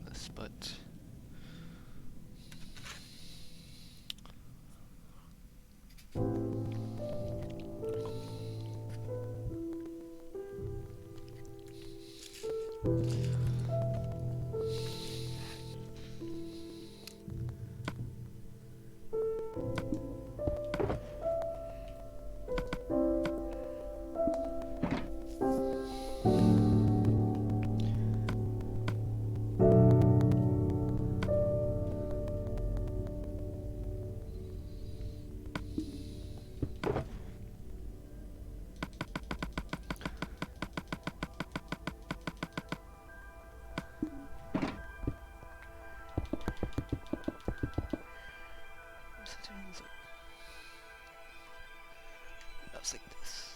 this, but settings. I was like this.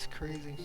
is crazy.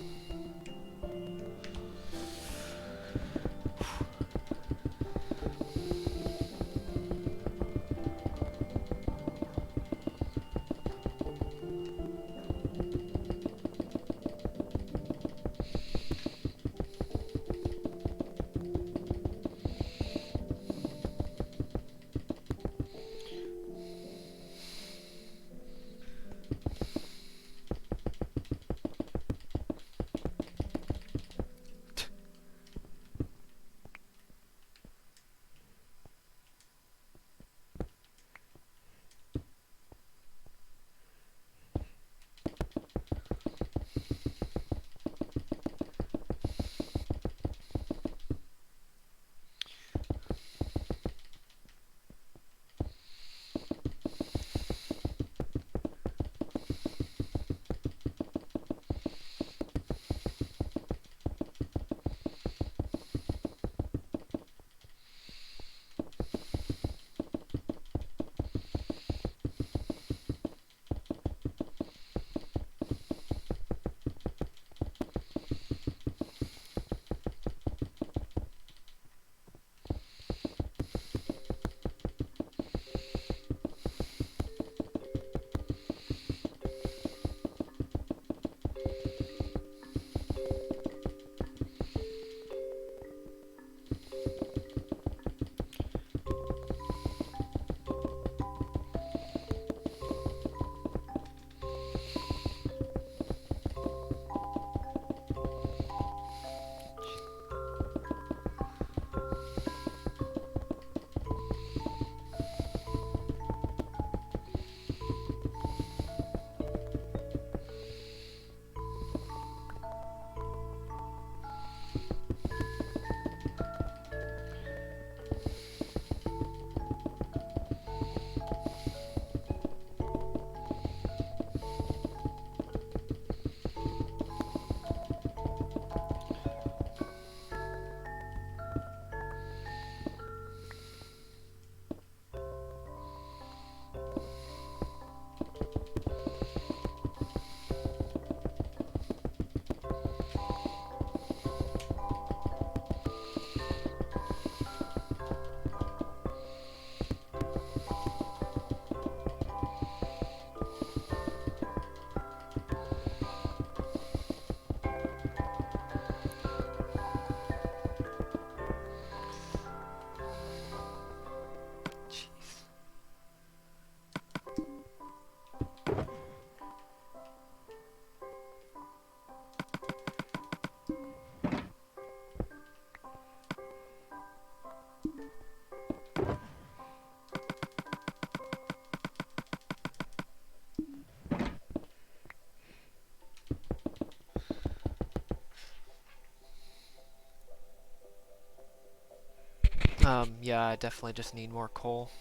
Yeah, I definitely just need more coal.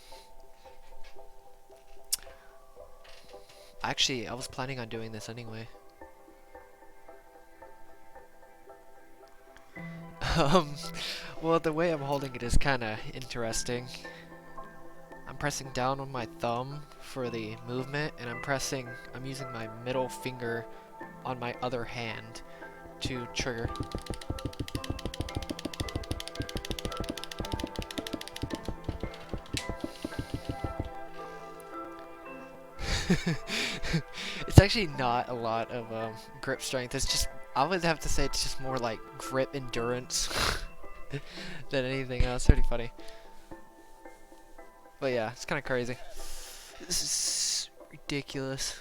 Actually, I was planning on doing this anyway. Um, well, the way I'm holding it is kind of interesting. I'm pressing down on my thumb for the movement, and I'm using my middle finger on my other hand to trigger. It's actually not a lot of grip strength. It's just, I would have to say it's just more like grip endurance than anything else. Pretty funny. But yeah, it's kind of crazy. This is ridiculous.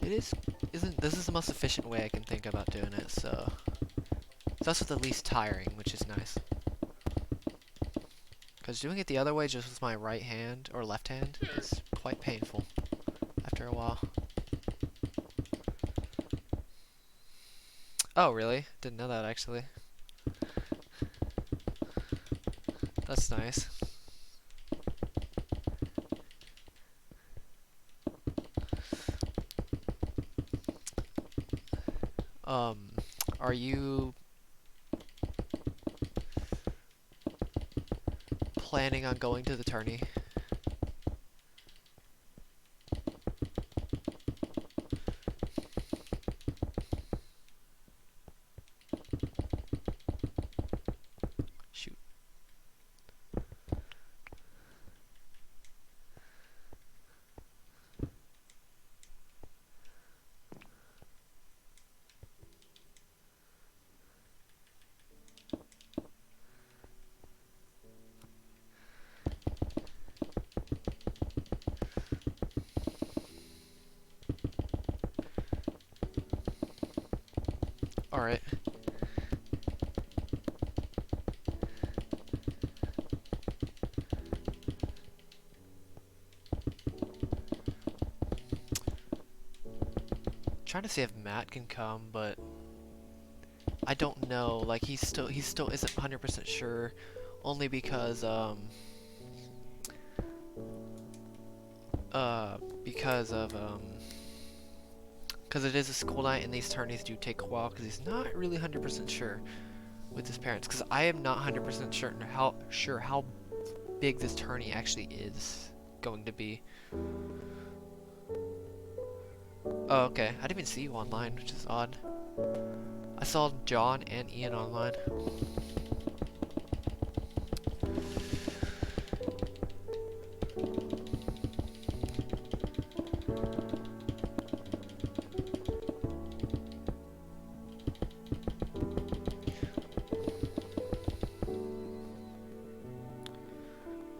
This is the most efficient way I can think about doing it, so it's also the least tiring, which is nice. Because doing it the other way just with my right hand, or left hand, is quite painful after a while. Oh, really? Didn't know that, actually. That's nice. Are you planning on going to the tourney. Shoot. Alright. Trying to see if Matt can come, but I don't know. Like he still isn't 100% sure, only because because it is a school night and these tourneys do take a while because he's not really 100% sure with his parents. Because I am not 100% sure how big this tourney actually is going to be. Oh, okay. I didn't even see you online, which is odd. I saw John and Ian online.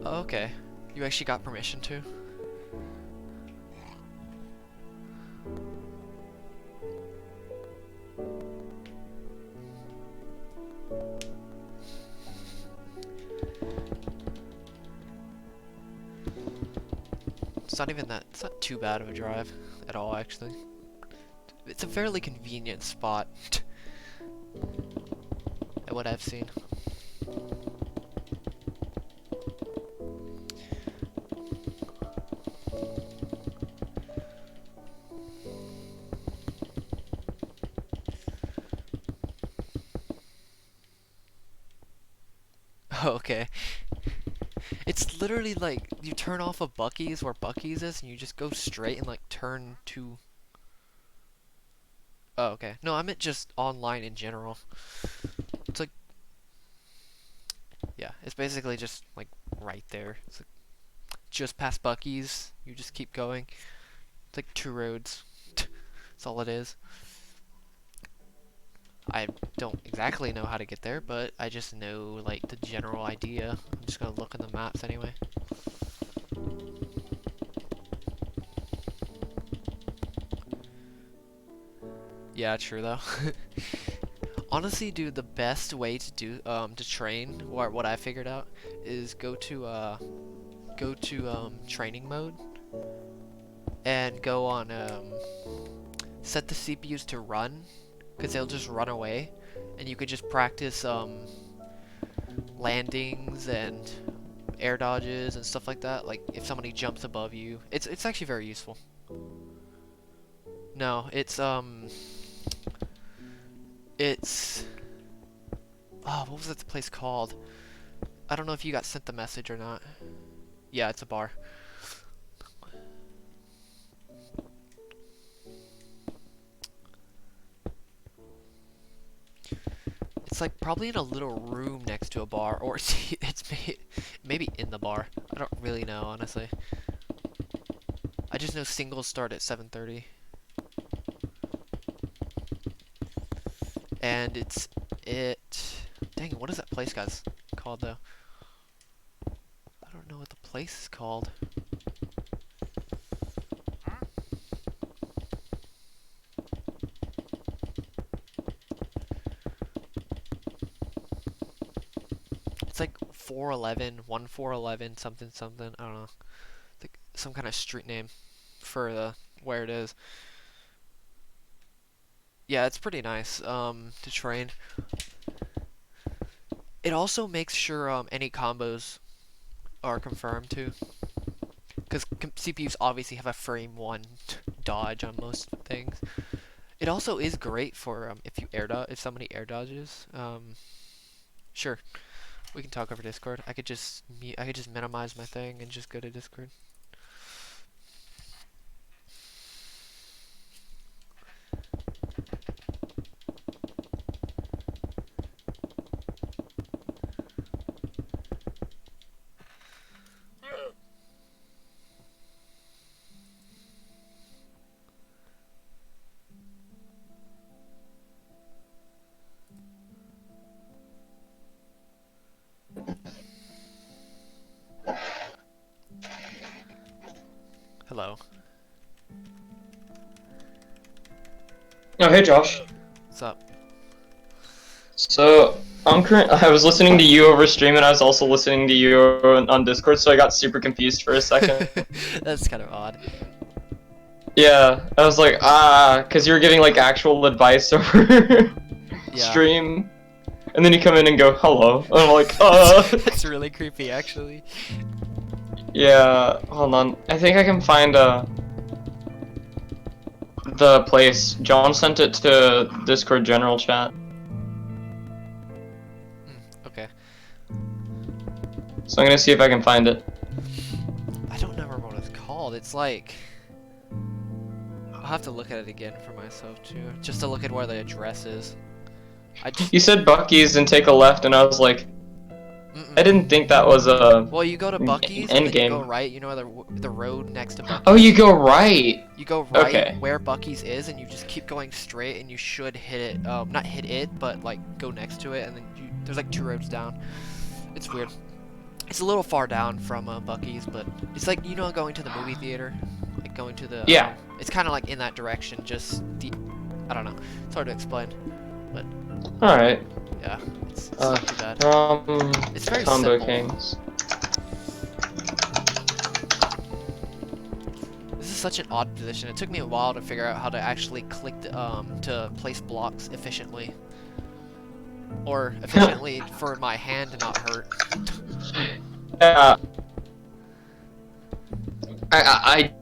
Oh, okay. You actually got permission to? It's not too bad of a drive at all, actually. It's a fairly convenient spot at what I've seen. Okay. It's literally like you turn off of Buc-ee's where Buc-ee's is and you just go straight and like turn to... Oh, okay. No, I meant just online in general. It's like... Yeah, it's basically just like right there. It's like just past Buc-ee's, you just keep going. It's like 2 roads. That's all it is. I don't exactly know how to get there, but I just know like the general idea. I'm just gonna look in the maps anyway. Yeah, true though. Honestly, dude, the best way to do to train, or what I figured out, is go to training mode and go on set the CPUs to run, because they'll just run away, and you could just practice landings and air dodges and stuff like that. Like if somebody jumps above you, it's actually very useful. No, it's oh, what was that place called? I don't know if you got sent the message or not. Yeah, it's a bar. It's like probably in a little room next to a bar, or it's maybe in the bar. I don't really know, honestly. I just know singles start at 7:30. And dang it, what is that place guys called though? I don't know what the place is called. It's like 411, 1411, something something, I don't know. It's like some kind of street name for where it is. Yeah, it's pretty nice to train. It also makes sure any combos are confirmed too, because CPUs obviously have a frame 1 dodge on most things. It also is great for if somebody air dodges. Sure. We can talk over Discord. I could just minimize my thing and just go to Discord. Hello. Oh, hey Josh. What's up? So I was listening to you over stream, and I was also listening to you on Discord, so I got super confused for a second. That's kind of odd. Yeah, I was like, cause you were giving like actual advice over stream, and then you come in and go hello, and I'm like, That's really creepy, actually. Yeah, hold on. I think I can find the place. John sent it to Discord general chat. Okay. So I'm gonna see if I can find it. I don't remember what it's called. It's like... I'll have to look at it again for myself, too. Just to look at where the address is. You said Bucky's and take a left, and I was like... I didn't think that was a... Well, you go to Bucky's, and then you go right. You know the road next to Bucky's? Oh, you go right! You go right where Bucky's is, and you just keep going straight, and you should hit it. Not hit it, but like go next to it, and then there's like 2 roads down. It's weird. It's a little far down from Bucky's, but it's like, you know, going to the movie theater, like going to the. Yeah. It's kind of like in that direction. Just I don't know. It's hard to explain, but. All right. Yeah. It's not too bad. It's very Combo simple. Kings. This is such an odd position. It took me a while to figure out how to actually click the, to place blocks efficiently. Or efficiently for my hand to not hurt. I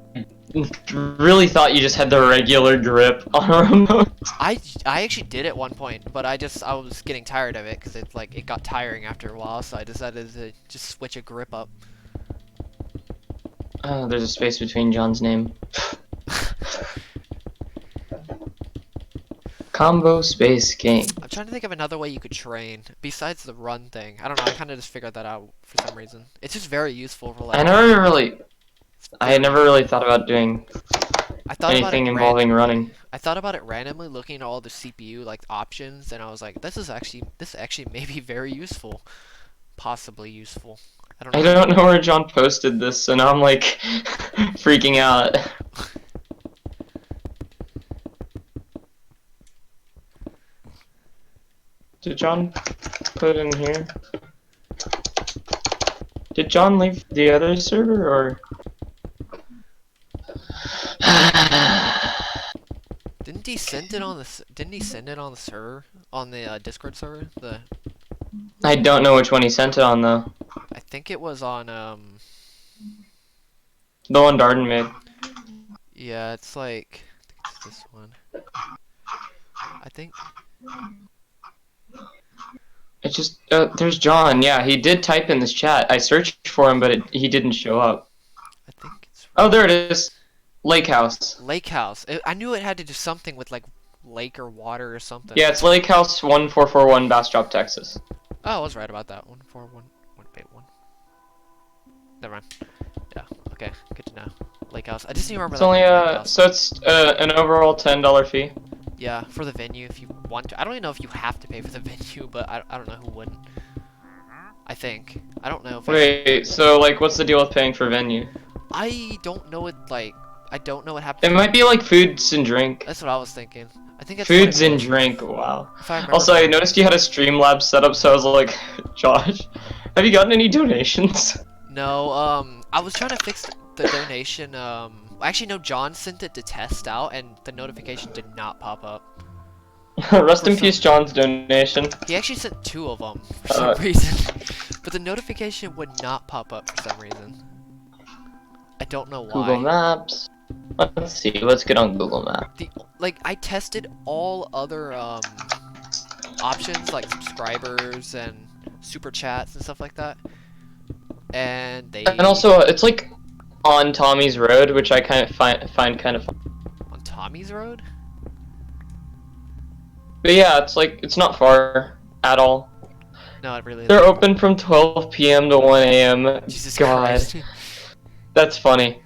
really thought you just had the regular grip on a remote. I actually did at one point, but I was getting tired of it because it got tiring after a while, so I decided to just switch a grip up. Oh, there's a space between John's name. Combo Space Game. I'm trying to think of another way you could train besides the run thing. I don't know. I kind of just figured that out for some reason. It's just very useful for like. I had never really thought about doing anything involving running. I thought about it randomly, looking at all the CPU like options, and I was like, this actually may be very useful, possibly useful. I don't know where John posted this, so now I'm like freaking out. Did John put it in here? Did John leave the other server, or? Didn't he send it on the server, on the Discord server? I don't know which one he sent it on though. I think it was on the one Darden made. Yeah, it's like it's this one. I think. It's just there's John. Yeah, he did type in this chat. I searched for him, but he didn't show up. I think it's. Oh, there it is. Lake House. Lake House. I knew it had to do something with like lake or water or something. Yeah, it's Lake House 1441, Bastrop, Texas. Oh, I was right about that. 141. Never mind. Yeah. Okay. Good to know. Lake House. I just didn't remember. It's only so it's an overall $10 fee. Yeah, for the venue if you want to. I don't even know if you have to pay for the venue, but I don't know who wouldn't. I think. I don't know if. Wait. So like, what's the deal with paying for venue? I don't know what I don't know what happens. It might be like foods and drink. That's what I was thinking. I think that's foods and drink. Wow. Also, I noticed you had a Streamlabs setup, so I was like, Josh, have you gotten any donations? No. I was trying to fix the donation. Actually, no. John sent it to test out, and the notification did not pop up. Rest in peace, John's donation. He actually sent 2 of them for some reason, but the notification would not pop up for some reason. I don't know why. Google Maps. Let's see. Let's get on Google Maps. I tested all other options like subscribers and super chats and stuff like that. And they And also, it's like on Tommy's Road, which I kind of find kind of. on Tommy's Road. But yeah, it's like it's not far at all. No, it really. They're isn't. open from 12 p.m. to 1 a.m. Jesus God, Christ. that's funny.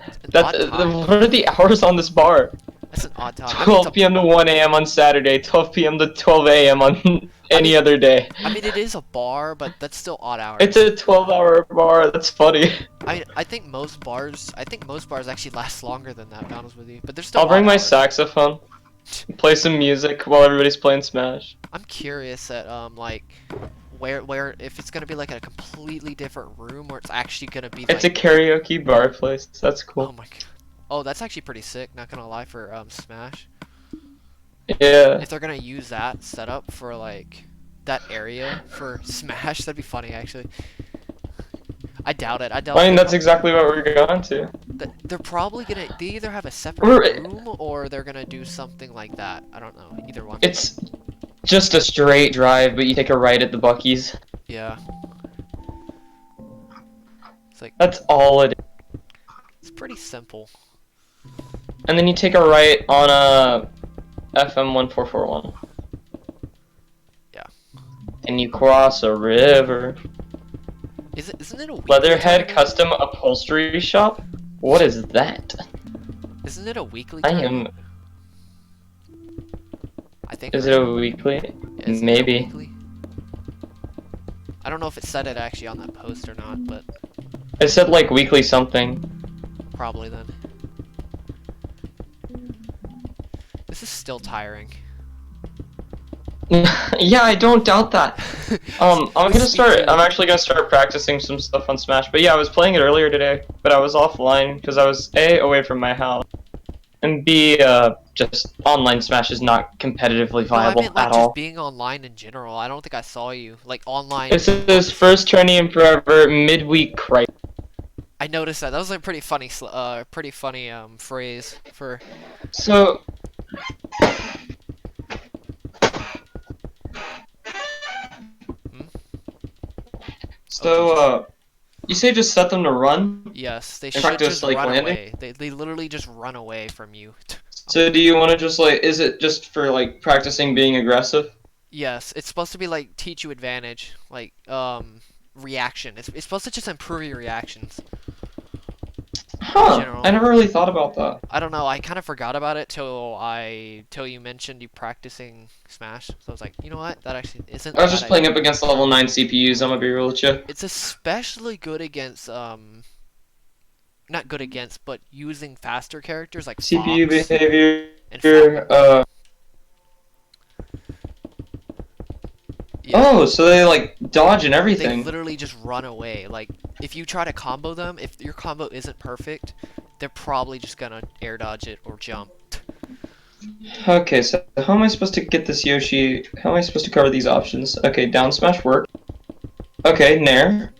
An That's odd time. what are the hours on this bar? That's an odd time. I mean, 12 p.m. to 1 a.m. on Saturday, 12 p.m. to 12 a.m. on any other day. I mean, it is a bar, but that's still odd hours. It's a 12-hour bar. That's funny. I think most bars actually last longer than that. To be honest with you, but they're still. I'll bring odd my hours. saxophone, play some music while everybody's playing Smash. I'm curious at like where if it's gonna be like in a completely different room or it's actually gonna be. It's a like, karaoke bar place. That's oh cool. my god. Oh, that's actually pretty sick. Not gonna lie for Smash. Yeah. If they're gonna use that setup for like that area for Smash, that'd be funny actually. I doubt it. I doubt. I mean, they're that's exactly what we're going to. They're probably gonna. They either have a separate We're- room or they're gonna do something like that. I don't know. Either one. It's just a straight drive, but you take a right at the Buc-ee's. Yeah. It's like That's all it is. it's pretty simple. And then you take a right on a FM 1441. Yeah. And you cross a river. Isn't it a weekly Leatherhead tournament? Custom Upholstery Shop? What is that? Isn't it a weekly I tournament? am. I think. Is it a weekly? Isn't it a Maybe. weekly? I don't know if it said it actually on that post or not, but It said like weekly something. probably then. This is still tiring. Yeah, I don't doubt that. I'm Speaking- actually gonna start practicing some stuff on Smash. But yeah, I was playing it earlier today, but I was offline because I was A, away from my house, and B, just online Smash is not competitively No, I viable meant like at just all. being online in general. I don't think I saw you like online. This is his first tourney in forever, midweek crisis. I noticed that. That was a pretty funny, phrase for. So, you say just set them to run? Yes, they In should practice, just like, run landing? away. They literally just run away from you. So do you want to just like, is it just for like practicing being aggressive? Yes, it's supposed to be like teach you advantage, like reaction. It's supposed to just improve your reactions. Huh, General. I never really thought about that. I don't know. I kind of forgot about it till you mentioned you practicing Smash. So I was like, you know what? That actually isn't. I was a just bad playing idea. up against level 9 CPUs, I'm gonna be real with you. It's especially good against not good against, but using faster characters like CPU Fox behavior, and Falcon. Yeah. Oh, so they like dodge and They everything. literally just run away. Like, if you try to combo them, if your combo isn't perfect, they're probably just gonna air dodge it or jump. Okay, so how am I supposed to get this Yoshi? How am I supposed to cover these options? Okay, down smash work. Okay, nair.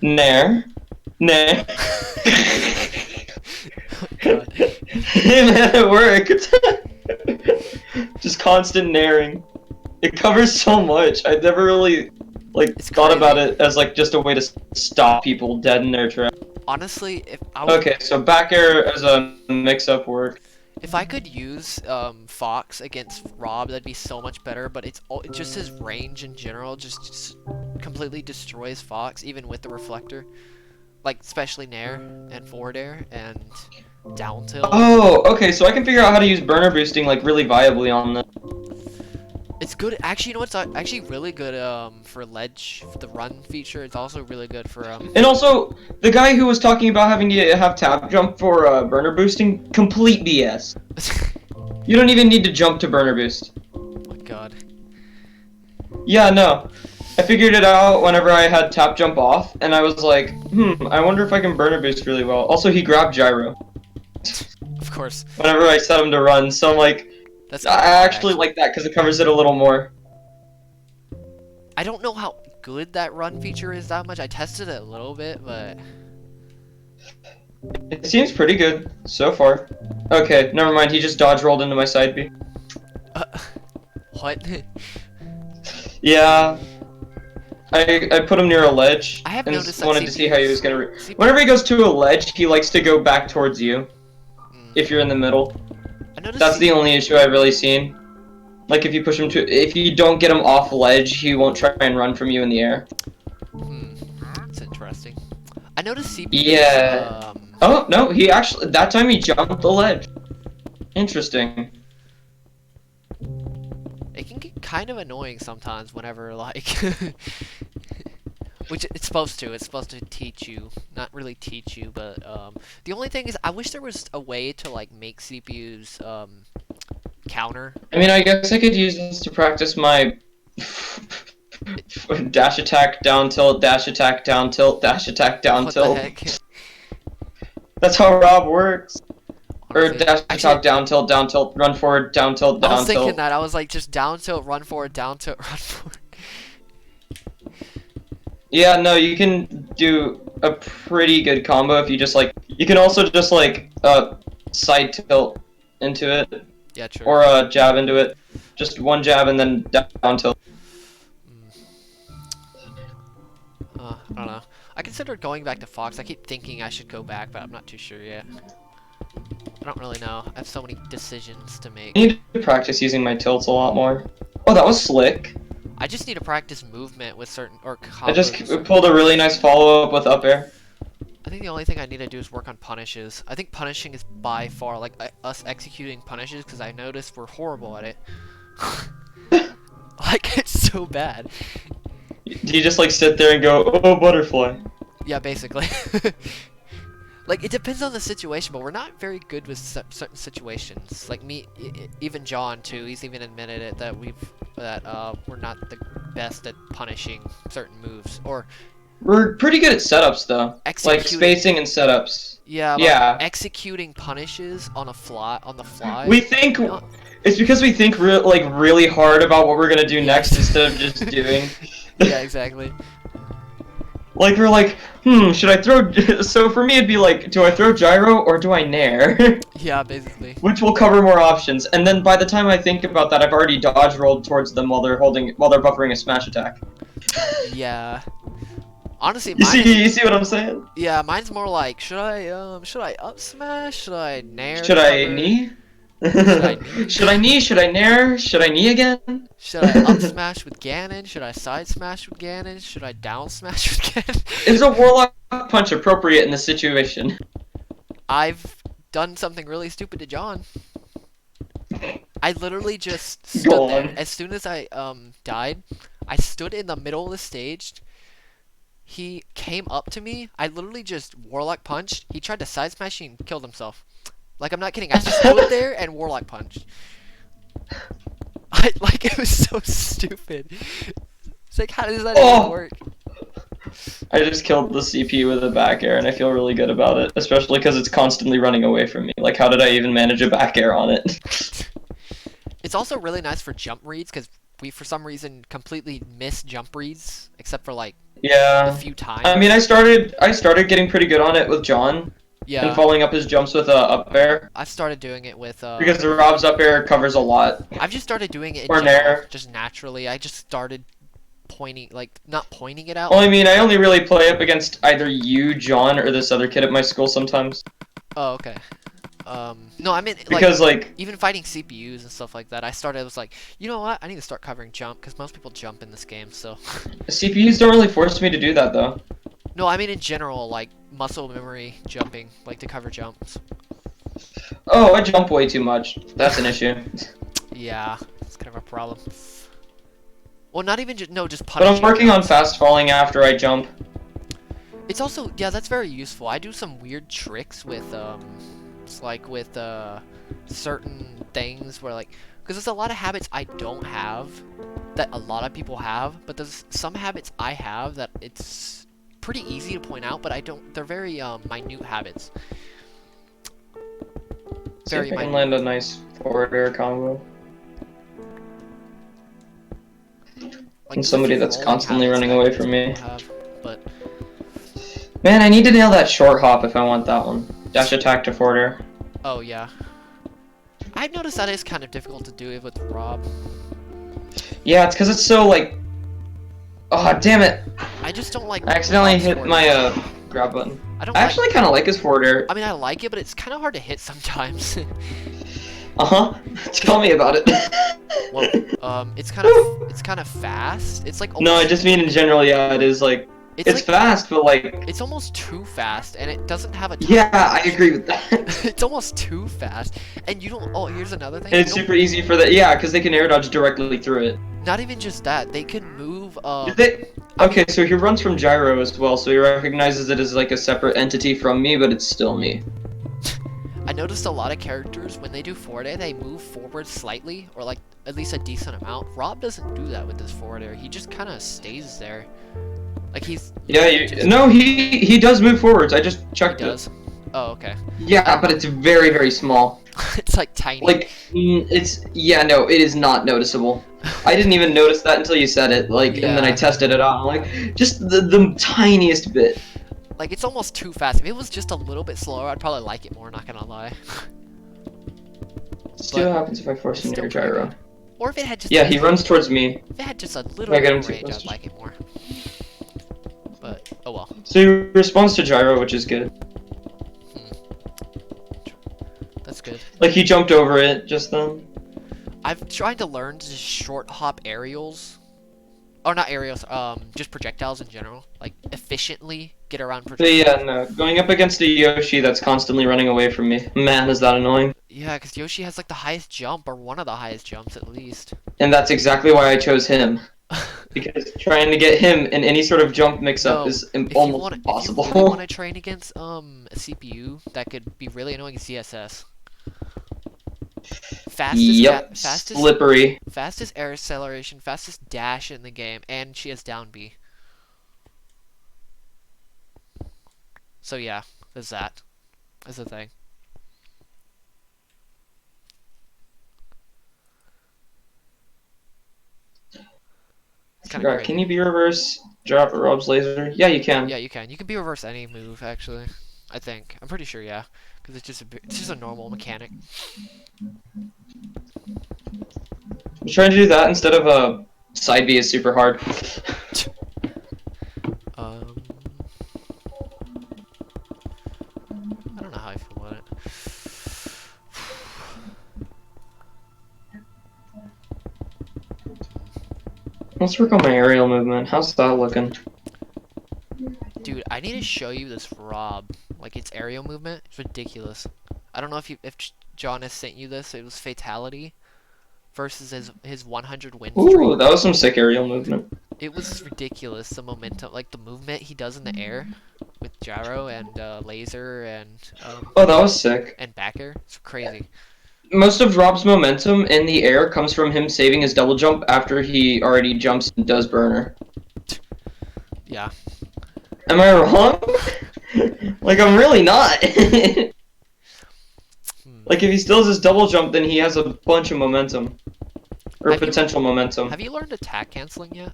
Nair. Nair. God. Man, it worked. Just constant nairing. It covers so much. I never really like It's thought about crazy. it as like just a way to stop people dead in their tracks. Honestly, if I would, Okay, so back air as a mix-up work. if I could use Fox against Rob, that'd be so much better. But just his range in general just completely destroys Fox, even with the reflector. Like especially Nair and forward air and down tilt. Oh, okay, so I can figure out how to use burner boosting like really viably on this. It's good. Actually, you know what's actually really good for ledge, for the run feature. It's also really good for And also, the guy who was talking about having to have tap jump for burner boosting, complete BS. You don't even need to jump to burner boost. Oh my god. Yeah, no. I figured it out whenever I had tap jump off, and I was like, I wonder if I can burner boost really well. Also, he grabbed gyro Of course. whenever I set him to run, so I'm like, That's. I actually like that because it covers it a little more. I don't know how good that run feature is that much. I tested it a little bit, but It seems pretty good so far. Okay, never mind. He just dodge rolled into my side B. what? Yeah. I put him near a ledge I have and noticed that wanted to see how he was gonna. CPUs Whenever he goes to a ledge, he likes to go back towards you. If you're in the middle, I noticed that's the only issue I've really seen. Like if you push him to, if you don't get him off ledge, he won't try and run from you in the air. That's interesting. I noticed CPUs. Yeah. Oh no, he actually that time he jumped the ledge. Interesting. It can get kind of annoying sometimes whenever like which it's supposed to. It's supposed to teach you, not really teach you, but the only thing is I wish there was a way to like make CPUs counter. I mean, I guess I could use this to practice my dash attack down tilt, dash attack down tilt, dash attack down What tilt. the heck? That's how Rob works. Or Honestly, dash actually, attack down tilt, run forward, down tilt, I down was thinking tilt. that. I was like, just down tilt, run forward, down tilt, run forward. Yeah, no, you can do a pretty good combo if you just like. You can also just like side tilt into it, Yeah, true. or jab into it. Just one jab and then down tilt. I don't know. I considered going back to Fox. I keep thinking I should go back, but I'm not too sure yet. I don't really know. I have so many decisions to make. I need to practice using my tilts a lot more. Oh, that was slick. I just need to practice movement with certain or combos. I just pulled a really nice follow up with up air. I think the only thing I need to do is work on punishes. I think punishing is by far like us executing punishes because I noticed we're horrible at it. Like it's so bad. Do you just like sit there and go, oh, butterfly? Yeah, basically. Like it depends on the situation, but we're not very good with certain situations. Like me, even John too. He's even admitted it that we're not the best at punishing certain moves or. We're pretty good at setups though, like Executing. spacing and setups. Yeah, but Yeah. executing punishes on the fly. We think No. it's because we think really hard about what we're gonna do next instead of just doing. Yeah, exactly. Like we're like, should I throw? So for me, it'd be like, do I throw gyro or do I nair? Yeah, basically. Which will cover more options. And then by the time I think about that, I've already dodge rolled towards them while they're buffering a smash attack. Yeah. Honestly, You mine see what I'm saying? yeah, mine's more like, should I up smash? Should I nair? Should I cover? knee? I knee? Should I knee? Should I nair? Should I knee again? Should I up smash with Ganon? Should I side smash with Ganon? Should I down smash with Ganon? Is a warlock punch appropriate in this situation? I've done something really stupid to John. I literally just Go stood there. on. As soon as I died, I stood in the middle of the stage. He came up to me. I literally just Warlock punched. He tried to side smash and killed himself. Like, I'm not kidding. I just stood there and Warlock punched. Like, it was so stupid. It's like, how does that even work? I just killed the CPU with a back air and I feel really good about it. Especially because it's constantly running away from me. Like, how did I even manage a back air on it? It's also really nice for jump reads because we, for some reason, completely miss jump reads. Except for, like, a Yeah. few times. I mean, I started getting pretty good on it with John. Yeah. And following up his jumps with up air. I've started doing it with Because the Rob's up air covers a lot. I've just started doing it in Or general, nair. just naturally. I just started pointing, like, not pointing it out. Well, I mean, I only really play up against either you, John, or this other kid at my school sometimes. Oh, okay. No, I mean, like, Because, like, even fighting CPUs and stuff like that, I was like, you know what? I need to start covering jump, because most people jump in this game, so. CPUs don't really force me to do that, though. No, I mean in general, like, muscle memory jumping, like, to cover jumps. Oh, I jump way too much. That's an issue. Yeah, it's kind of a problem. Well, not even just, no, just But punishing. I'm working on fast falling after I jump. It's also, yeah, that's very useful. I do some weird tricks with, it's like with, certain things where, like, because there's a lot of habits I don't have that a lot of people have, but there's some habits I have that it's pretty easy to point out, but I don't, they're very, minute habits. See if Very I can minute. land a nice forward air combo. Like, And there's a somebody few that's rolling constantly habits running that away most from me. people have, but Man, I need to nail that short hop if I want that one. Dash attack to forward air. oh yeah. I've noticed that is kind of difficult to do it with Rob. Yeah, it's because it's so, like, Oh, damn it! I just don't like I accidentally Rob's hit forward my air. grab button. I don't I like. actually kind of like his forward air. I mean, I like it, but it's kind of hard to hit sometimes. Uh-huh. Tell me about it. Well, it's kind of fast. It's like No, I almost, just mean in general, yeah, it is like it's it's like fast, but like it's almost too fast, and it doesn't have a time yeah, I limit. agree with that. It's almost too fast, and you don't. Oh, here's another thing. And You it's don't, super easy for that, yeah, because they can air dodge directly through it. not even just that. They can move. Did they? I Okay, mean, so he runs from gyro as well, so he recognizes it as like a separate entity from me, but it's still me. I noticed a lot of characters when they do forward air, they move forward slightly, or like at least a decent amount. Rob doesn't do that with his forward air. He just kind of stays there. Like he's. Yeah, just- no, he does move forwards. I just He checked it. does. Oh, okay. Yeah, but it's very very small. It's like tiny. Like it's yeah, no, it is not noticeable. I didn't even notice that until you said it. Like, and then I Yeah. tested it out. I'm like, just the tiniest bit. Like it's almost too fast. If it was just a little bit slower, I'd probably like it more. Not gonna lie. See what happens if I force it's him still near pretty gyro. good. Or if it had just. Yeah, he runs towards me. If it had just a little I get bit him of too range, close I'd to- like it more. But oh well. So he responds to gyro, which is good. That's good. Like he jumped over it just then. I've tried to learn to just short hop aerials. Or not aerials, just projectiles in general. Like efficiently get around But projectiles. yeah, no, going up against a Yoshi that's constantly running away from me. Man, is that annoying. Yeah, because Yoshi has like the highest jump, or one of the highest jumps at least. And that's exactly why I chose him. Because trying to get him in any sort of jump mix-up No, is If almost you impossible. really want to train against a CPU that could be really annoying, is ZSS. Yep, Fastest slippery. fastest air acceleration, fastest dash in the game, and she has down B. So yeah, there's that. That's the thing. It's kind of Forgot, crazy. can you be reverse drop Rob's laser? Yeah, you can. Yeah, you can. You can be reverse any move actually. I think. I'm pretty sure. Yeah, because it's just a normal mechanic. I'm trying to do that instead of side B is super hard. I don't know how I feel about it. Let's work on my aerial movement. How's that looking? Dude, I need to show you this Rob. Like its aerial movement. It's ridiculous. I don't know if John has sent you this. It was Fatality versus his 100 win streak. Ooh, that was some sick aerial movement. It was ridiculous. The momentum, like the movement he does in the air with gyro and laser Oh, that was sick. and back air. It's crazy. Most of Rob's momentum in the air comes from him saving his double jump after he already jumps and does burner. Yeah. Am I wrong? Like, I'm really not. Like, if he still has his double jump, then he has a bunch of momentum. Or Have you- potential momentum. Have you learned attack canceling yet?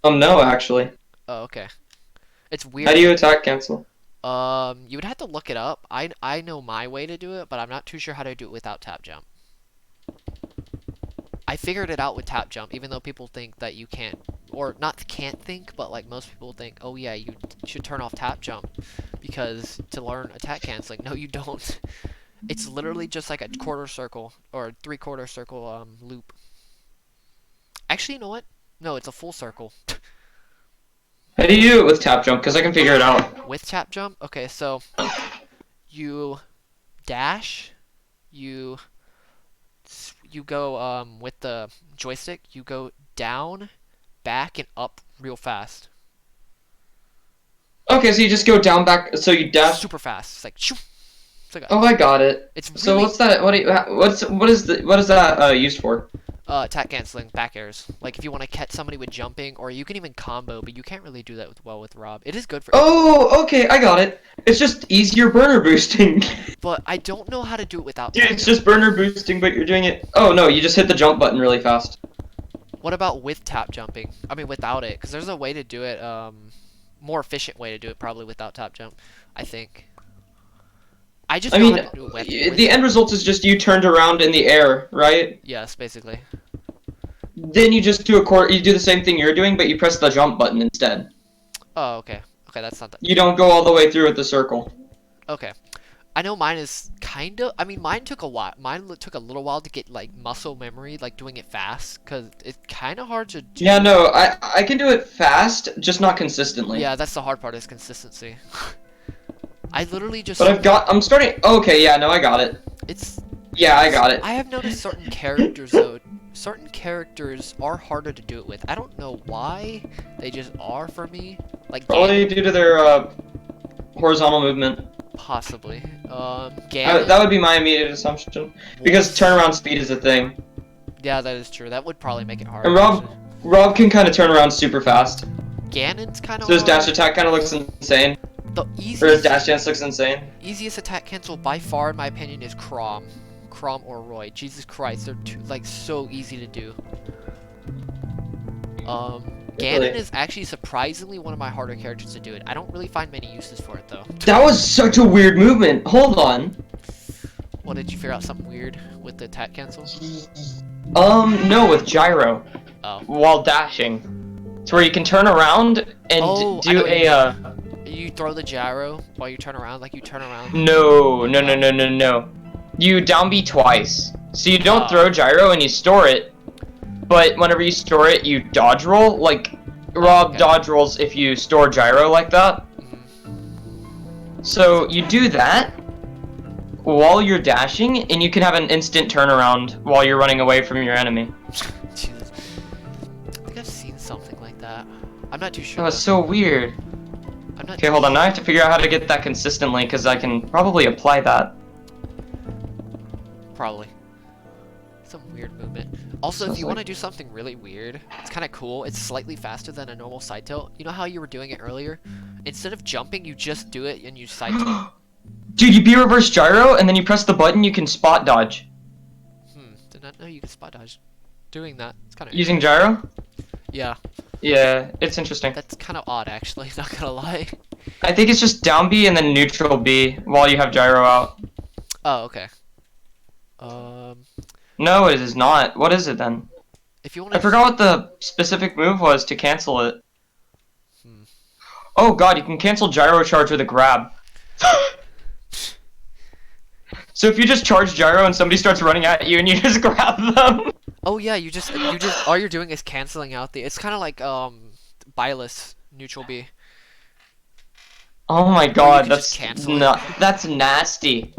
No, actually. Oh, okay. It's weird. How do you attack cancel? You would have to look it up. I know my way to do it, but I'm not too sure how to do it without tap jump. I figured it out with tap jump, even though people think that you can't, or not can't think, but like most people think, oh yeah, you should turn off tap jump because to learn attack canceling. No, you don't. It's literally just like a quarter circle or a 3/4 circle loop. Actually, you know what? No, it's a full circle. How do you do it with tap jump? Because I can figure it out. With tap jump, okay, so you dash, you go with the joystick, you go down, back, and up real fast. Okay, so you just go down, back, so you dash. Super fast. It's like shoo. It's like Oh, I got it. it's really So what's that? What is that used for? attack canceling back airs. Like if you want to catch somebody with jumping, or you can even combo, but you can't really do that with Rob. It is good for. Oh, okay, I got it. It's just easier burner boosting. But I don't know how to do it without. Dude, tap it's jump. just burner boosting, but you're doing it. Oh no, you just hit the jump button really fast. What about with tap jumping? I mean without it, because there's a way to do it. More efficient way to do it probably without tap jump. I think. I just I know mean, how to do it with the end result is just you turned around in the air, right? Yes, basically. Then you just do you do the same thing you're doing, but you press the jump button instead. Oh, okay. Okay, that's not that. You don't go all the way through with the circle. Okay. I know mine is kind of. I mean, mine took a while. Mine took a little while to get like muscle memory, like doing it fast, cause it's kind of hard to do. Yeah, no, I can do it fast, just not consistently. Yeah, that's the hard part is consistency. I literally just. But I'm starting. Okay, yeah, no, I got it. It's. Yeah, I got it. I have noticed certain characters though. Certain characters are harder to do it with. I don't know why. They just are for me. Like Probably Ganon, due to their horizontal movement. possibly. Ganon. That would be my immediate assumption. Because turnaround speed is a thing. Yeah, that is true. That would probably make it hard. And Rob can kind of turn around super fast. Ganon's kind of. So his dash attack kind of looks insane. The Or his easiest. dash dance looks insane. Easiest attack cancel by far, in my opinion, is Chrom. Chrom or Roy. Jesus Christ, they're like so easy to do. Ganon Really? is actually surprisingly one of my harder characters to do it. I don't really find many uses for it though. That was such a weird movement. Hold on. What, did you figure out something weird with the attack cancel? No, with gyro. Oh. While dashing. It's where you can turn around and Oh, I do know what you a, You throw the gyro while you turn around, like you turn around. No. You down B twice. So you don't Oh. throw gyro and you store it, but whenever you store it, you dodge roll. Like, Rob okay. dodge rolls if you store gyro like that. Mhm. So you do that while you're dashing, and you can have an instant turnaround while you're running away from your enemy. Jesus. I think I've seen something like that. I'm not too That sure. was so weird. I'm not Okay, hold on. Now I have to figure out how to get that consistently, because I can probably apply that. Probably. Some weird movement. Also, if Sounds you like- want to do something really weird, it's kind of cool. It's slightly faster than a normal side tilt. You know how you were doing it earlier? Instead of jumping, you just do it and you side tilt. Dude, you B reverse gyro, and then you press the button, you can spot dodge. Did not know you could spot dodge. Doing that, it's kind of Using gyro? yeah. Yeah, it's interesting. That's kind of odd, actually. Not gonna lie. I think it's just down B and then neutral B while you have gyro out. Oh, okay. No, it is not. What is it then? If you want to. I forgot what the specific move was to cancel it. Hmm. Oh god, you can cancel gyro charge with a grab. So if you just charge gyro and somebody starts running at you and you just grab them. Oh yeah, you just all you're doing is canceling out the. It's kind of like Byleth neutral B. Oh my can god, just cancel it. that's nasty.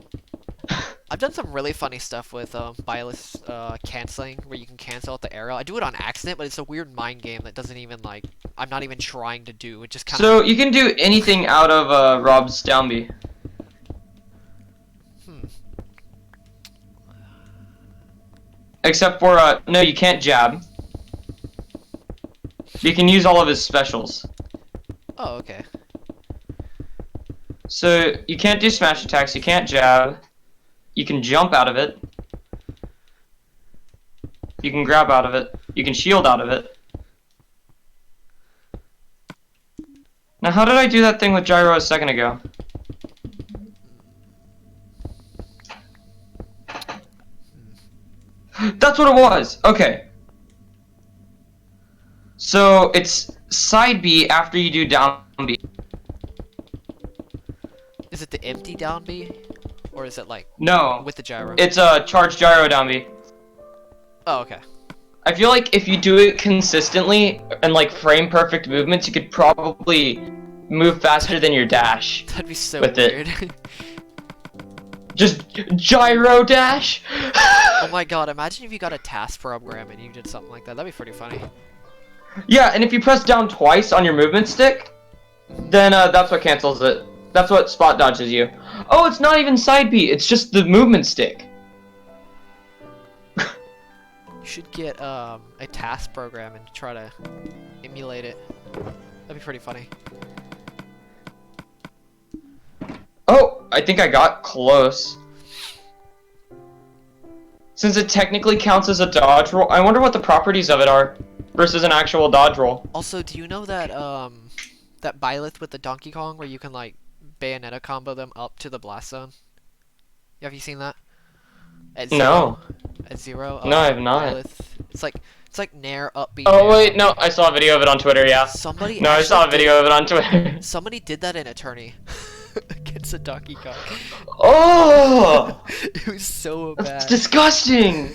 I've done some really funny stuff with Byleth canceling, where you can cancel out the arrow. I do it on accident, but it's a weird mind game that doesn't even like. I'm not even trying to do. It just kind of. So you can do anything out of Rob's down B. Except for no, you can't jab. You can use all of his specials. Oh, okay. So you can't do smash attacks, you can't jab. You can jump out of it. You can grab out of it. You can shield out of it. Now how did I do that thing with gyro a second ago? That's what it was! Okay. So it's side B after you do down B. Is it the empty down B, or is it like No. with the gyro? It's a charge gyro down B. Oh, okay. I feel like if you do it consistently and like frame perfect movements, you could probably move faster than your dash. That'd be so With it. weird. Just gyro dash. Oh my god! Imagine if you got a task program and you did something like that. That'd be pretty funny. Yeah, and if you press down twice on your movement stick, then that's what cancels it. That's what spot dodges you. Oh, it's not even side B. It's just the movement stick. You should get a task program and try to emulate it. That'd be pretty funny. Oh, I think I got close. Since it technically counts as a dodge roll, I wonder what the properties of it are versus an actual dodge roll. Also, do you know that that Byleth with the Donkey Kong where you can like Bayonetta combo them up to the blast zone? Have you seen that? At zero? No. At zero? No, I have not. Byleth. It's like It's like Nair up B. Oh Nair, wait, up no, B. I saw a video of it on Twitter. Yeah. Somebody No, I actually saw a did- video of it on Twitter. Somebody did that in Attorney against a Donkey Kong. Oh, It was so that's bad. disgusting.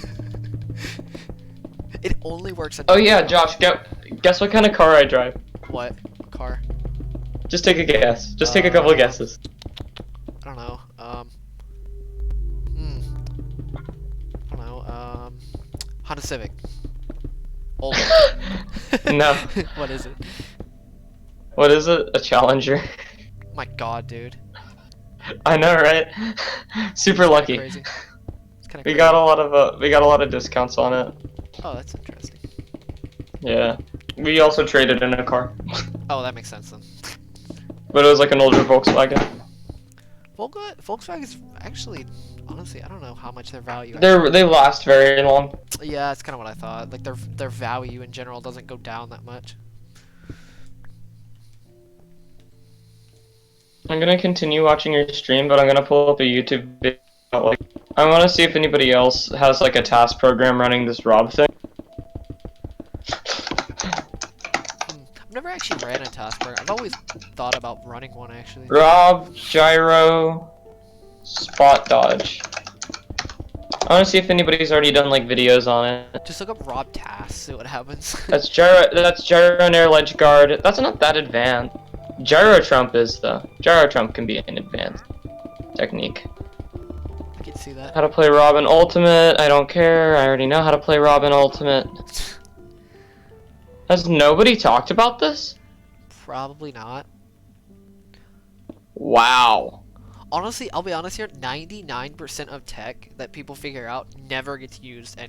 It only works in Oh Donkey yeah, Kong. Josh, guess what kind of car I drive? What car? Just take a guess. Just take a couple of guesses. I don't know. I don't know. Honda Civic. Old. No. What is it? What is it? A Challenger? Oh my god, dude. I know, right? Super lucky. Crazy. It's kind of We got a lot of discounts on it. Oh, that's interesting. Yeah. We also traded in a car, Oh, that makes sense then. but it was like an older Volkswagen. Volkswagen's actually, honestly, I don't know how much their value. They last very long. Yeah, that's kind of what I thought. Like their value in general doesn't go down that much. I'm gonna continue watching your stream, but I'm gonna pull up a YouTube video. Like, I want to see if anybody else has like a task program running this Rob thing. I've never actually ran a task program. I've always thought about running one actually. Rob, gyro, spot dodge. I want to see if anybody's already done like videos on it. Just look up Rob Task, see what happens. That's gyro and air ledge guard. That's not that advanced. Gyro trump is though. Gyro trump can be an advanced technique. I can see that. How to play Robin Ultimate? I don't care. I already know how to play Robin Ultimate. Has nobody talked about this? Probably not. Wow. Honestly, I'll be honest here. 99% of tech that people figure out never gets used on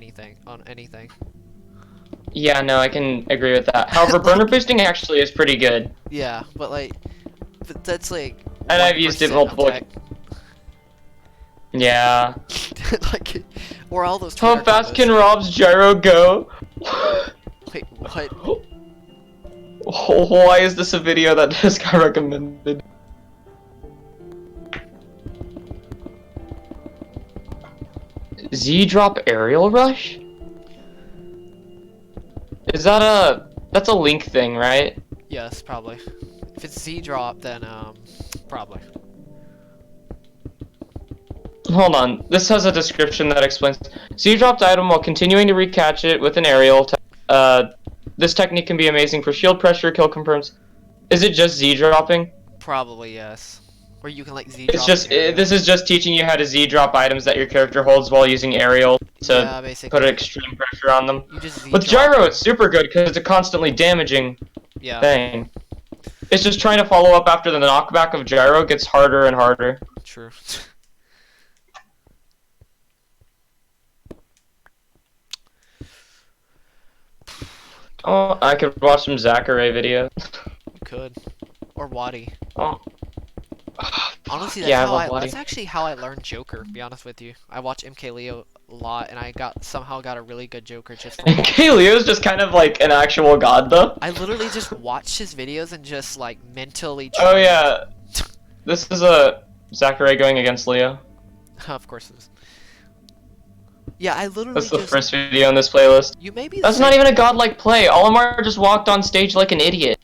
anything. Yeah, no, I can agree with that. However, burner boosting actually is pretty good. Yeah, but like, that's like. And I've used it 1% of multiple. tech. Yeah. Like, or all those. How Twitter fast combos. can Rob's gyro go? Wait, what? Why is this a video that this guy recommended? Z-drop aerial rush? Is that that's a link thing, right? Yes, probably. If it's Z drop, then probably. Hold on. This has a description that explains. Z-dropped item while continuing to recatch it with an aerial. This technique can be amazing for shield pressure, kill confirms. Is it just Z-dropping? Probably yes. Where you can like Z drop. It's just this is just teaching you how to Z-drop items that your character holds while using aerial to Yeah, basically. put extreme pressure on them. You just Z With drop. gyro, it's super good because it's a constantly damaging Yeah. thing. It's just trying to follow up after the knockback of gyro gets harder and harder. True. Oh, I could watch some Zachary videos. You could. Or Wadi. Oh. Honestly, that's Yeah, I how love Wadi. that's actually how I learned Joker, to be honest with you. I watch MK Leo a lot and I somehow got a really good Joker just from K. Leo's just kind of like an actual god, though. I literally just watched his videos and just like mentally Oh trained. yeah, this is a Zachary going against Leo. Of course it is. Yeah, I literally That's the just first video in this playlist. you may be the That's not same- even a godlike play. Olimar just walked on stage like an idiot.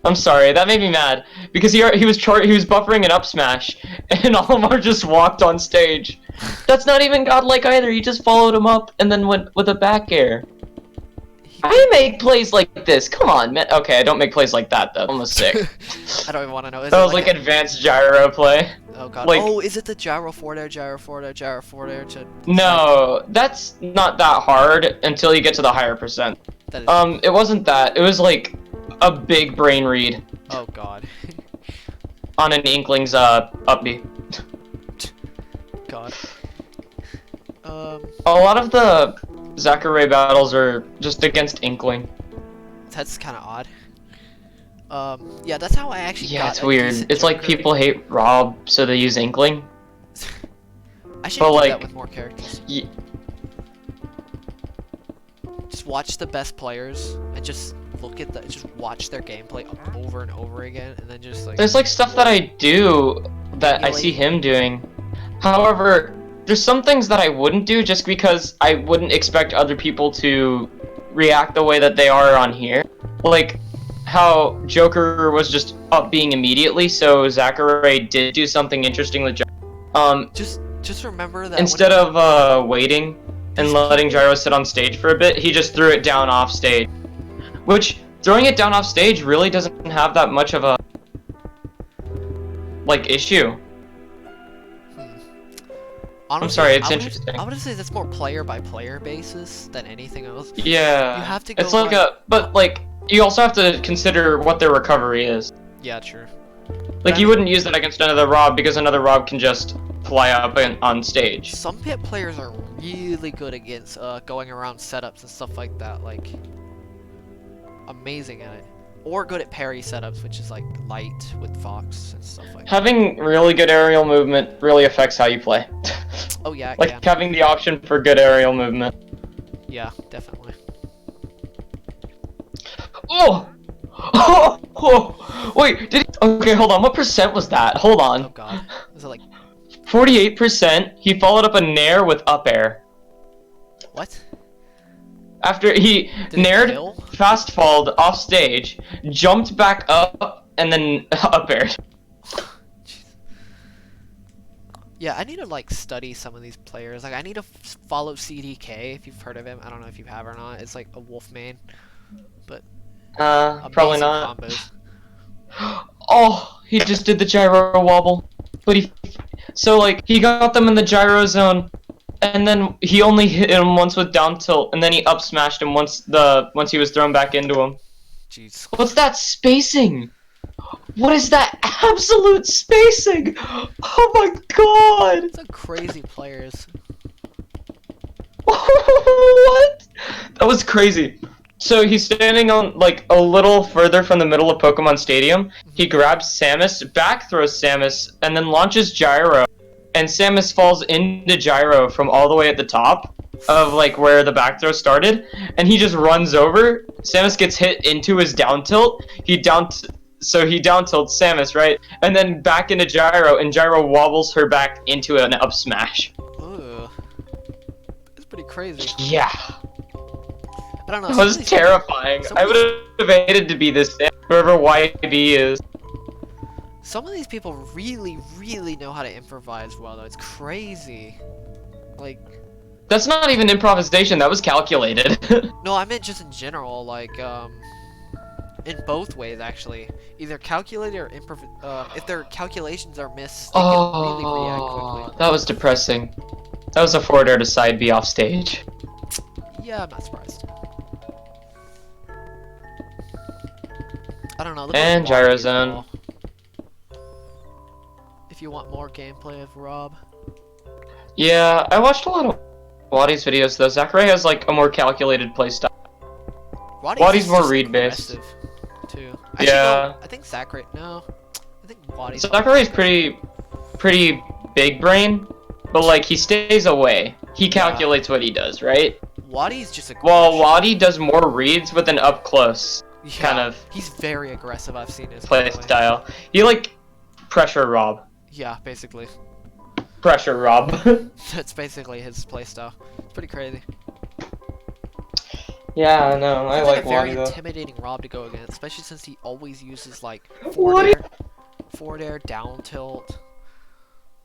I'm sorry, that made me mad because he was buffering an up smash, and Olimar just walked on stage. That's not even godlike either. He just followed him up and then went with a back air. I make plays like this. Come on, man. Okay, I don't make plays like that though. I'm almost sick. I don't even want to know. Is That it was like a- advanced gyro play. Oh god. like- Oh, is it the gyro forward air, gyro forward air, gyro forward air to No, that's not that hard until you get to the higher percent. that is It wasn't that. It was like a big brain read Oh god. on an Inkling's up B. God. A lot of the Zachary battles are just against Inkling. That's kind of odd. Yeah, that's how I actually Yeah, got it's a weird. decent It's like Joker. people hate Rob, so they use Inkling. I should but, do like, that with more characters. Y Just watch the best players and just just watch their gameplay over and over again, and then just like. There's like stuff that I do that I see him doing. However, there's some things that I wouldn't do just because I wouldn't expect other people to react the way that they are on here. Like how Joker was just up being immediately, so Zachary did do something interesting with Just remember that instead of waiting and letting Gyro sit on stage for a bit, he just threw it down off stage. Which throwing it down off stage really doesn't have that much of a like issue. Honestly, I'm sorry, it's interesting. I would say that's more player by player basis than anything else. Yeah. You have to go it's like but like you also have to consider what their recovery is. Yeah, true. Like you wouldn't use that against another Rob because another Rob can just fly up on stage. Some pit players are really good against going around setups and stuff like that, like amazing at it. Or good at parry setups, which is like light with Fox and stuff like that. Having really good aerial movement really affects how you play. Oh yeah, like having the option for good aerial movement. Yeah, definitely. Oh! Oh! Oh! Wait, okay, hold on. What percent was that? Hold on. Oh god. Was it like 48%? He followed up a nair with up air. what? After he naired, fast falled off stage, jumped back up, and then up aired. Yeah, I need to like study some of these players. Like I need to follow CDK if you've heard of him. I don't know if you have or not. It's like a wolf main, but probably not. Combos. Oh, he just did the gyro wobble, but so like he got them in the gyro zone, and then he only hit him once with down tilt, and then he up smashed him once he was thrown back into him. Jeez. What's that spacing? What is that absolute spacing? Oh my god! Some crazy players. What? That was crazy. So he's standing on like a little further from the middle of Pokemon Stadium. He grabs Samus, back throws Samus, and then launches Gyro. And Samus falls into Gyro from all the way at the top of like where the back throw started, and he just runs over. Samus gets hit into his down tilt. So he down tilts Samus, right? And then back into Gyro, and Gyro wobbles her back into an up smash. Ugh. It's pretty crazy. Yeah. I don't know. That was terrifying. I would have hated to be this whoever YB is. Some of these people really, really know how to improvise well, though. It's crazy. Like... That's not even improvisation, that was calculated. No, I meant just in general, like, in both ways, actually. Either calculated or if their calculations are missed, they can really react quickly. That was depressing. That was a forward air to side B off stage. Yeah, I'm not surprised. I don't know. And gyro zone. If you want more gameplay of Rob. Yeah, I watched a lot of Waddy's videos though. Zachary has like a more calculated playstyle. Waddy's more read based. Too. Yeah. I think Zachary. No. I think Waddy's. Zachary's pretty big brain, but like he stays away. He calculates what he does, right? Waddy's just a. Well, Waddy does more reads with an up close kind of. He's very aggressive. I've seen his play style. He like pressure Rob. Yeah, basically. Pressure Rob. That's basically his playstyle. It's pretty crazy. Yeah, no, I like a very Waddy though. intimidating Rob to go against, especially since he always uses like forward air, down tilt,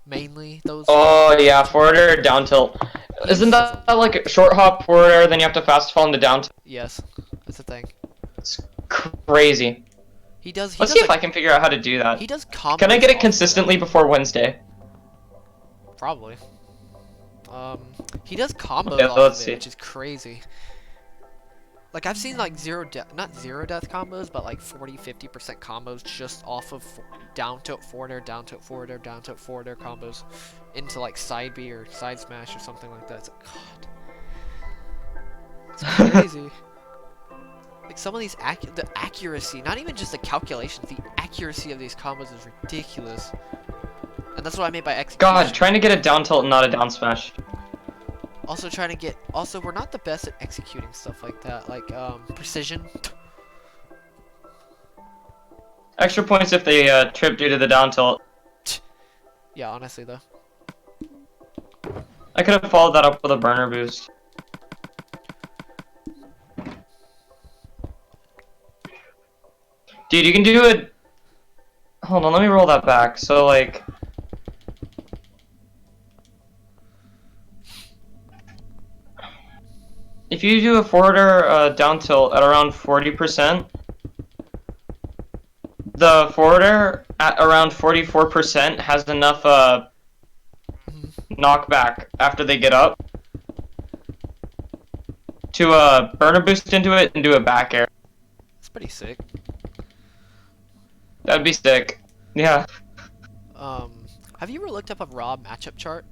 mainly those. Oh yeah, forward air, down tilt. Isn't that like a short hop forward air? Then you have to fast fall into down tilt. Yes, that's the thing. It's crazy. Let's see if I can figure out how to do that. He does combos. Can I get it consistently before Wednesday? Probably. He does combos Yeah, off of see. it, which is crazy. Like, I've seen, like, not zero death combos, but, like, 40-50% combos just off of down tilt forward air, down tilt forward air, down tilt forward air combos into, like, side B or side smash or something like that. It's like, God. It's crazy. Like, some of these, the accuracy, not even just the calculations, the accuracy of these combos is ridiculous. And that's what I mean by execution. God, trying to get a down tilt and not a down smash. Also trying to get, we're not the best at executing stuff like that, like, precision. Extra points if they trip due to the down tilt. Yeah, honestly though. I could have followed that up with a burner boost. Dude, you can do it. Hold on, let me roll that back. So, like. If you do a forwarder down tilt at around 40%, the forwarder at around 44% has enough knockback after they get up to burn a boost into it and do a back air. It's pretty sick. That'd be sick. Yeah. Have you ever looked up a Rob matchup chart?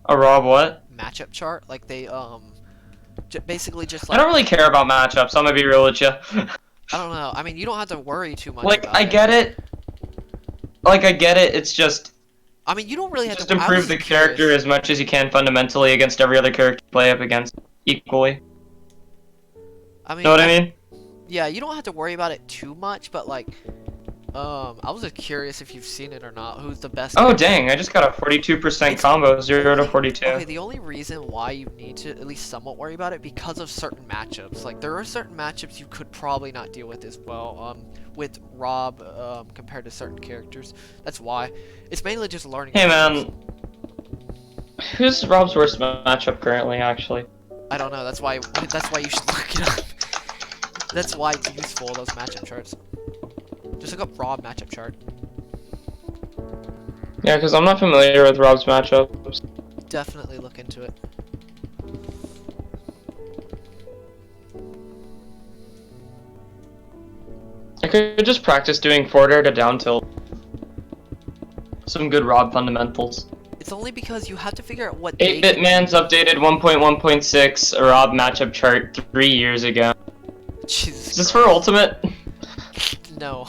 A Rob what? Matchup chart? Like they basically just I like don't really care about matchups, I'm gonna be real with you. I don't know. I mean, you don't have to worry too much Like, about I it. get it. Like, I get it, it's just... I mean, you don't really have Just to I improve was the curious. character as much as you can fundamentally against every other character you play up against equally. I mean, Know what I mean? Yeah, you don't have to worry about it too much, but like, I was just curious if you've seen it or not. Who's the best? Oh dang, I just got a 42% combo, 0 to 42. Okay, the only reason why you need to at least somewhat worry about it because of certain matchups. Like there are certain matchups you could probably not deal with as well. With Rob, compared to certain characters. That's why. It's mainly just learning. Hey man, who's Rob's worst matchup currently, actually? I don't know. That's why. That's why you should look it up. That's why it's useful, those matchup charts. Just look up Rob matchup chart. Yeah, because I'm not familiar with Rob's matchups. Definitely look into it. I could just practice doing forward air to down tilt. Some good Rob fundamentals. It's only because you have to figure out what 8-Bit Man's updated 1.1.6 Rob matchup chart 3 years ago. Jesus Is this for Ultimate? No.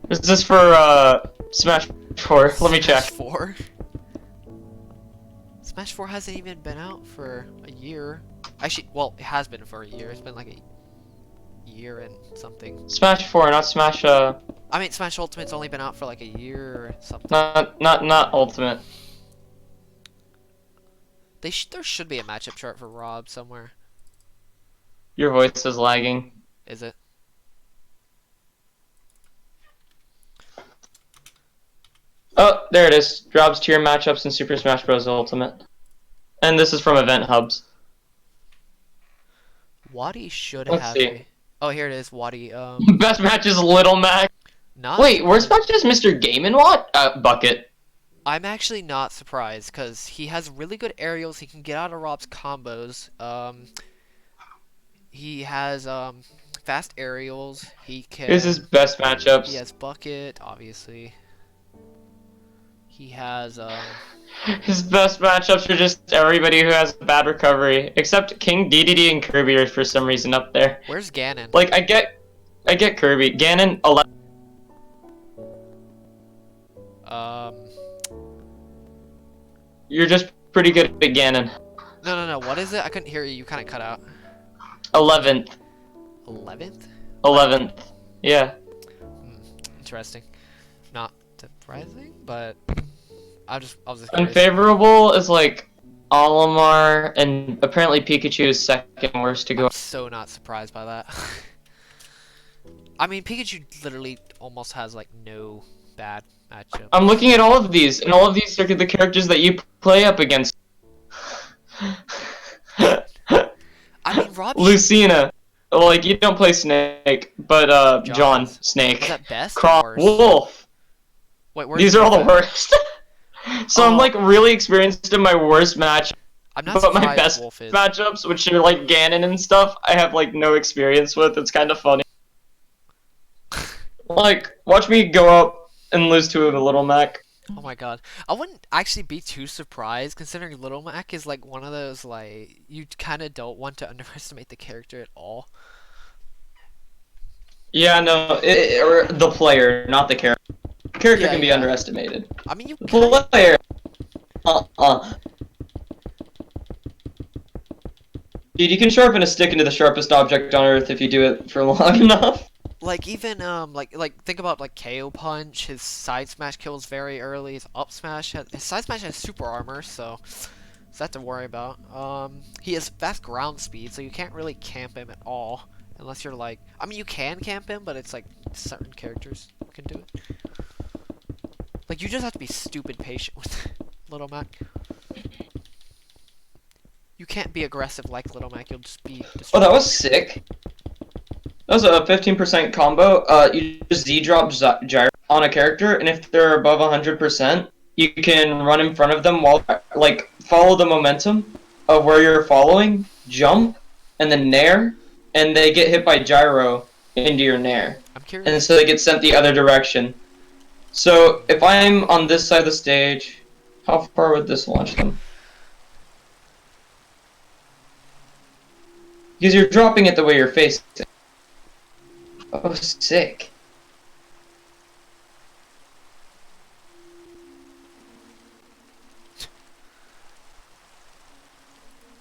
Is this for Smash 4? Let me check. Smash 4? Smash 4 hasn't even been out for a year. Actually, well, it has been for a year. It's been like a year and something. Smash 4, not Smash I mean, Smash Ultimate's only been out for like a year or something. not Ultimate. There should be a matchup chart for Rob somewhere. Your voice is lagging. Is it? Oh, there it is. Rob's tier matchups in Super Smash Bros. Ultimate. And this is from Event Hubs. Wadi should Let's have see. a... Oh, here it is, Wadi. Best match is Little Mac. Not Wait, worst match is Mr. Game & Watt? Bucket. I'm actually not surprised, because he has really good aerials. He can get out of Rob's combos. He has fast aerials. He can... Here's his best matchups. He has Bucket, obviously. He has, His best matchups are just everybody who has bad recovery, except King DDD and Kirby are for some reason up there. Where's Ganon? Like, I get Kirby. Ganon, 11. You're just pretty good at Ganon. No. What is it? I couldn't hear you. You kind of cut out. 11th. 11th? 11th. Yeah. Interesting. Not surprising, but I was just curious. Unfavorable is like Olimar, and apparently Pikachu is second worst to go. I'm so not surprised by that. I mean, Pikachu literally almost has like no bad matchup. I'm looking at all of these, and all of these are the characters that you play up against. I mean, Rob. Lucina. Well, like, you don't play Snake, but John Is Snake. that best Croc, or worst? Wolf. Wait, where's These are all the that? worst. So I'm Oh. like really experienced in my worst match, I'm not but my surprised best Wolf is. matchups, which are like Ganon and stuff, I have like no experience with. It's kind of funny. Like, watch me go up and lose to a Little Mac. Oh my god. I wouldn't actually be too surprised considering Little Mac is like one of those like you kind of don't want to underestimate the character at all. Yeah, no, or the player, not the character. Character Yeah, can be yeah. underestimated. I mean, you kinda, Player. Dude, you can sharpen a stick into the sharpest object on Earth if you do it for long enough. Like even like think about like KO Punch. His side smash kills very early. His up smash his side smash has super armor, so that to worry about. He has fast ground speed, so you can't really camp him at all unless you're like. I mean, you can camp him, but it's like certain characters can do it. Like you just have to be stupid patient with Little Mac. You can't be aggressive like Little Mac. You'll just be Oh, destroyed. that was sick. That was a 15% combo. You just Z-drop gyro on a character, and if they're above 100%, you can run in front of them while, like, follow the momentum of where you're following, jump, and then nair, and they get hit by gyro into your nair. I'm curious. And so they get sent the other direction. So if I'm on this side of the stage, how far would this launch them? Because you're dropping it the way you're facing. Oh, sick.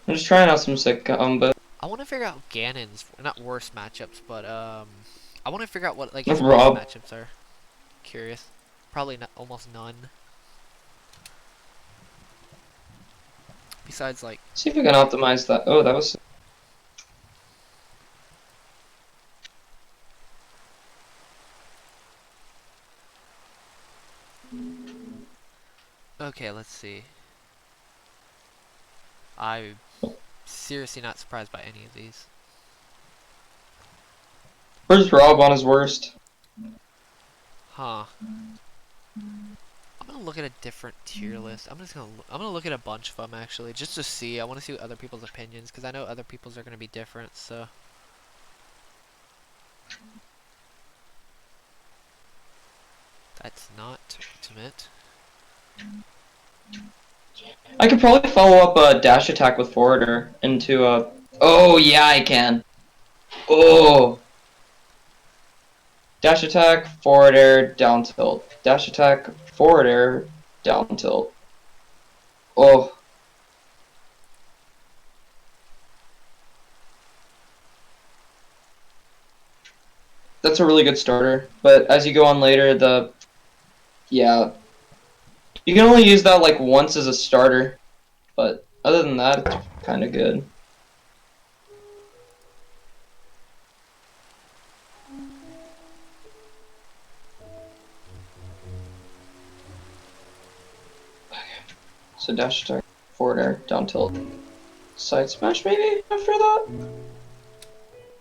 I'm just trying out some sick combos. I want to figure out Ganon's not worst matchups, but I want to figure out what like his Rob. best matchups are. Curious. Probably not, almost none. Besides like See if we can optimize that. Oh, that was. okay, let's see. I'm seriously not surprised by any of these. Where's Rob on his worst? Huh. I'm gonna look at a different tier list. I'm gonna look at a bunch of them actually, just to see. I want to see other people's opinions because I know other people's are gonna be different. So. That's not ultimate. I could probably follow up a dash attack with forwarder into a. Oh yeah, I can. Oh. Dash attack, forward air, down tilt. Dash attack, forward air, down tilt. Oh. That's a really good starter, but as you go on later, yeah, you can only use that like once as a starter, but other than that, it's kind of good. So dash attack, forward air, down tilt, side smash maybe after that?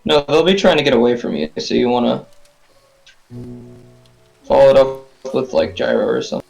No, they'll be trying to get away from you, so you want to follow it up with like gyro or something.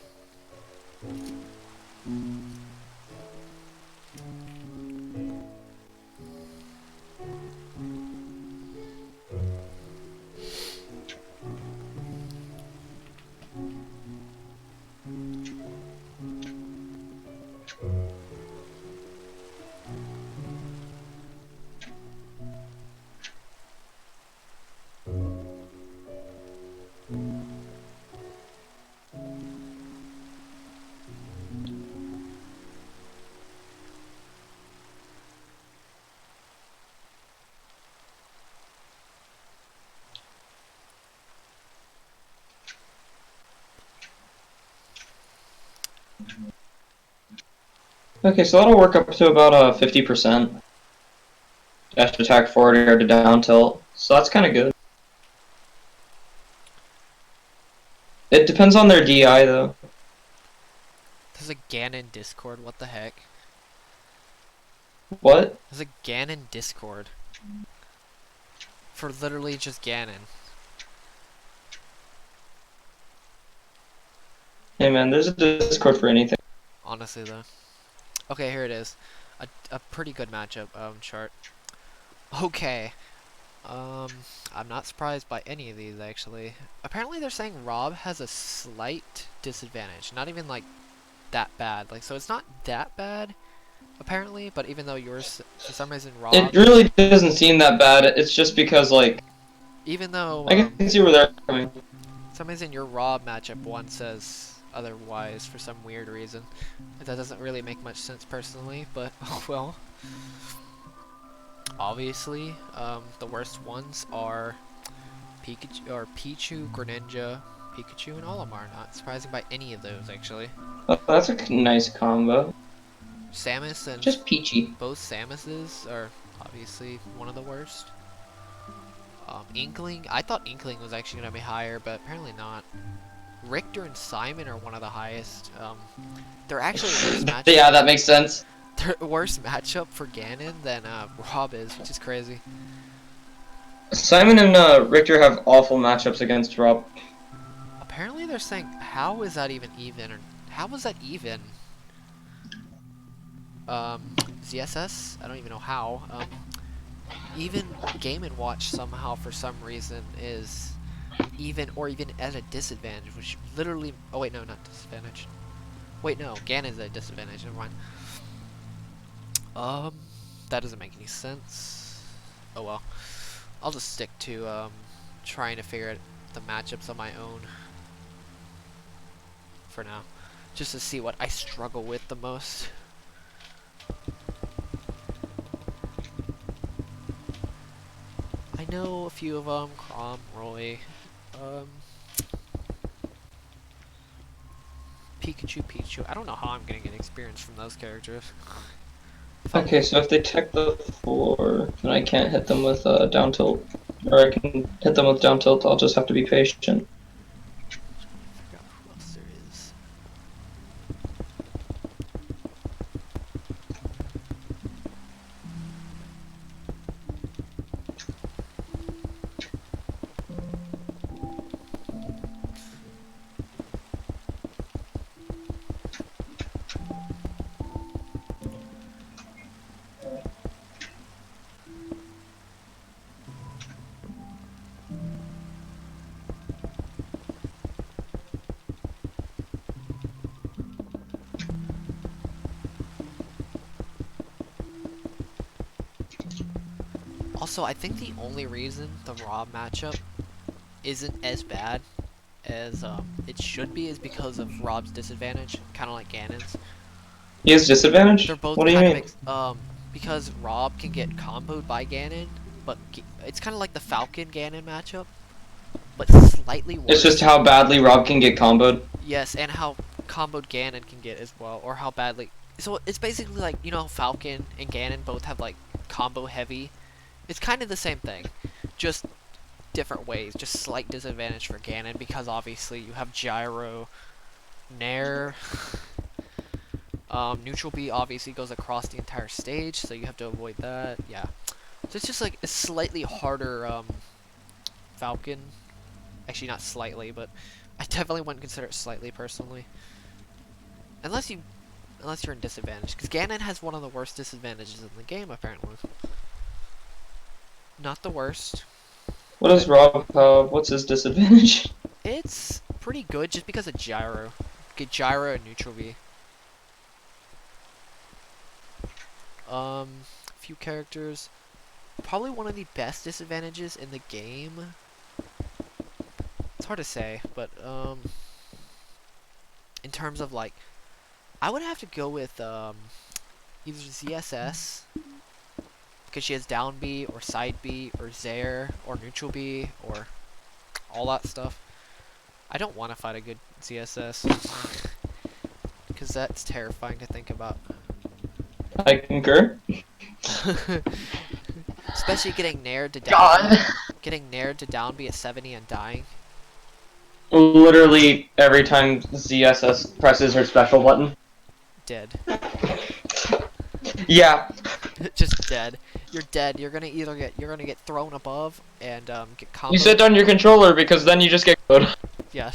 Okay, so that'll work up to about 50%. Dash attack forward air to down tilt, so that's kind of good. It depends on their DI though. There's a Ganon Discord. What the heck? What? There's a Ganon Discord. For literally just Ganon. Hey man, there's a Discord for anything. Honestly though. Okay, here it is. A pretty good matchup chart. Okay. I'm not surprised by any of these actually. Apparently they're saying Rob has a slight disadvantage. Not even like that bad. Like so it's not that bad apparently, but even though yours for some reason Rob It really doesn't seem that bad. It's just because like even though I can see where they're coming. for some reason your Rob matchup one says otherwise for some weird reason. That doesn't really make much sense personally, but oh well. Obviously, the worst ones are Pikachu or Pichu, Greninja, Pikachu, and Olimar. Not surprising by any of those actually. Oh, that's a nice combo. Samus and Just peachy. both Samuses are obviously one of the worst. Inkling, I thought Inkling was actually gonna be higher, but apparently not. Richter and Simon are one of the highest. They're actually a worse matchup. Yeah, that makes sense. They're a worse matchup for Ganon than Rob is, which is crazy. Simon and Richter have awful matchups against Rob. Apparently they're saying, how is that even even? Or how was that even? ZSS? I don't even know how. Even Game & Watch somehow for some reason is even or even at a disadvantage, which literally, oh wait, no, not disadvantage. Wait, no, Ganon's at a disadvantage, never mind. That doesn't make any sense. Oh well. I'll just stick to, trying to figure out the matchups on my own. For now. Just to see what I struggle with the most. I know a few of them, Chrom, Roy, Pikachu, Pichu. I don't know how I'm gonna get experience from those characters. Okay, so if they tech the floor, then I can't hit them with down tilt. Or I can hit them with down tilt, I'll just have to be patient. Figure out who else there is. Also, I think the only reason the Rob matchup isn't as bad as it should be is because of Rob's disadvantage, kind of like Ganon's. He has disadvantage? They're both What do you kind mean? of because Rob can get comboed by Ganon, but it's kind of like the Falcon Ganon matchup, but slightly worse. It's just how badly Rob can get comboed. Yes, and how comboed Ganon can get as well, or how badly. So it's basically like, you know, Falcon and Ganon both have like combo heavy. It's kind of the same thing, just different ways. Just slight disadvantage for Ganon because obviously you have Gyro, Nair. Neutral B obviously goes across the entire stage, so you have to avoid that. Yeah, so it's just like a slightly harder Falcon. Actually, not slightly, but I definitely wouldn't consider it slightly personally. Unless you're in disadvantage, because Ganon has one of the worst disadvantages in the game apparently. Not the worst. What does Rob have? What's his disadvantage? It's pretty good just because of Gyro. Get Gyro and Neutral B. Few characters. Probably one of the best disadvantages in the game. It's hard to say, but in terms of like, I would have to go with either ZSS because she has down B or side B or Zaire or neutral B or all that stuff. I don't want to fight a good ZSS because that's terrifying to think about. I concur. Especially getting nared to down God! getting nared to down B at 70 and dying. Literally every time ZSS presses her special button. Dead. Yeah. Just dead. You're dead. You're gonna get thrown above and get comboed. You sit on your controller because then you just get killed. Yeah.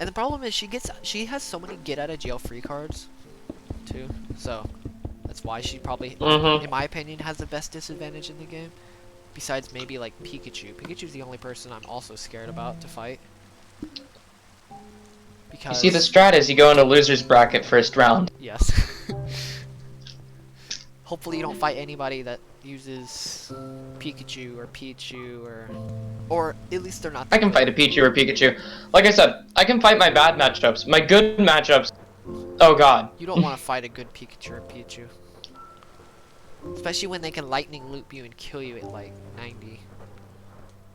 And the problem is she has so many get out of jail free cards too. So that's why she probably in my opinion has the best disadvantage in the game. Besides maybe like Pikachu. Pikachu's the only person I'm also scared about to fight. Because You see, the strat is you go into loser's bracket first round. yes. Hopefully you don't fight anybody that uses Pikachu or Pichu or at least they're not. I can fight a Pichu or Pikachu. Like I said, I can fight my bad matchups. My good matchups. Oh god. You don't want to fight a good Pikachu or Pichu. Especially when they can lightning loop you and kill you at like 90.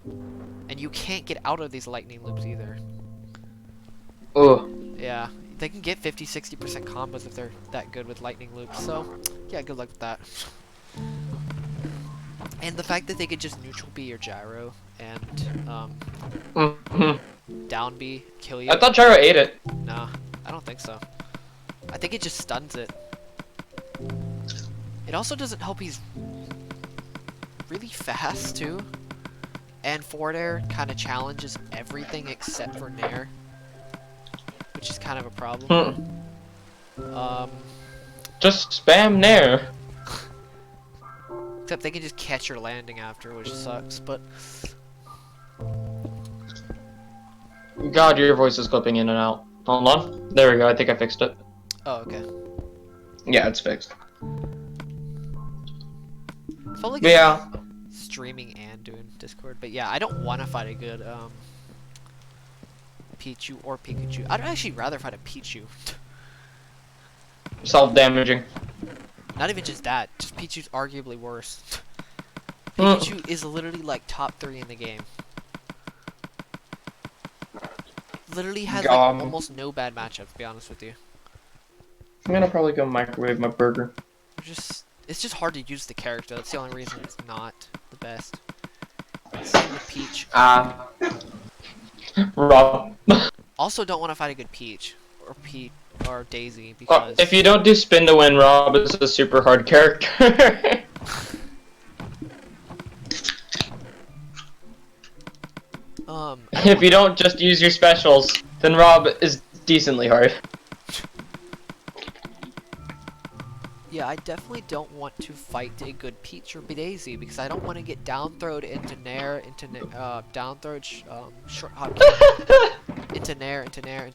And you can't get out of these lightning loops either. Oh. Yeah, they can get 50-60% combos if they're that good with lightning loops. So, yeah, good luck with that. And the fact that they could just neutral B your gyro and down B kill you. I thought Gyro ate it. Nah, I don't think so. I think it just stuns it. It also doesn't help he's really fast too. And forward air kind of challenges everything except for Nair, which is kind of a problem. Just spam Nair. Except they can just catch your landing after, which sucks, but... God, your voice is clipping in and out. Hold on. There we go, I think I fixed it. Oh, okay. Yeah, it's fixed. Felt like Yeah. streaming and doing Discord, but yeah, I don't want to fight a good, Pichu or Pikachu. I'd actually rather fight a Pichu. Self-damaging. Not even just that, just Pichu's arguably worse. Pikachu is literally like top 3 in the game. Literally has like almost no bad matchups, to be honest with you. I'm gonna probably go microwave my burger. It's just hard to use the character, that's the only reason it's not the best. Same with Peach. Rob. Also don't want to fight a good Peach, or Daisy, Well, because... if you don't do spin to win, Rob is a super hard character. If you don't just use your specials, then Rob is decently hard. Yeah, I definitely don't want to fight a good Peach or Daisy because I don't want to get down throwed into Nair, down throwed, short hop into Nair, into Nair.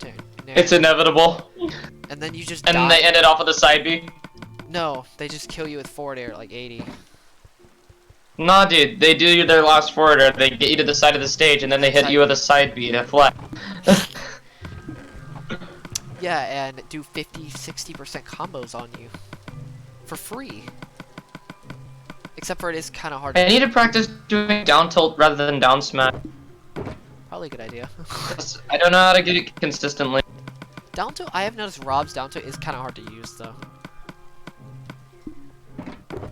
It's inevitable. And then you just And die. they ended off with a side B. No, they just kill you with forward air at like 80. Nah, dude, they do their last forward air, they get you to the side of the stage, and then they hit you with a side B to flat. Yeah, and do 50-60% combos on you. For free. Except for it is kind of hard I to... need to practice doing down tilt rather than down smash. Probably a good idea. I don't know how to get it consistently. Down tilt, I have noticed Rob's down tilt is kind of hard to use though.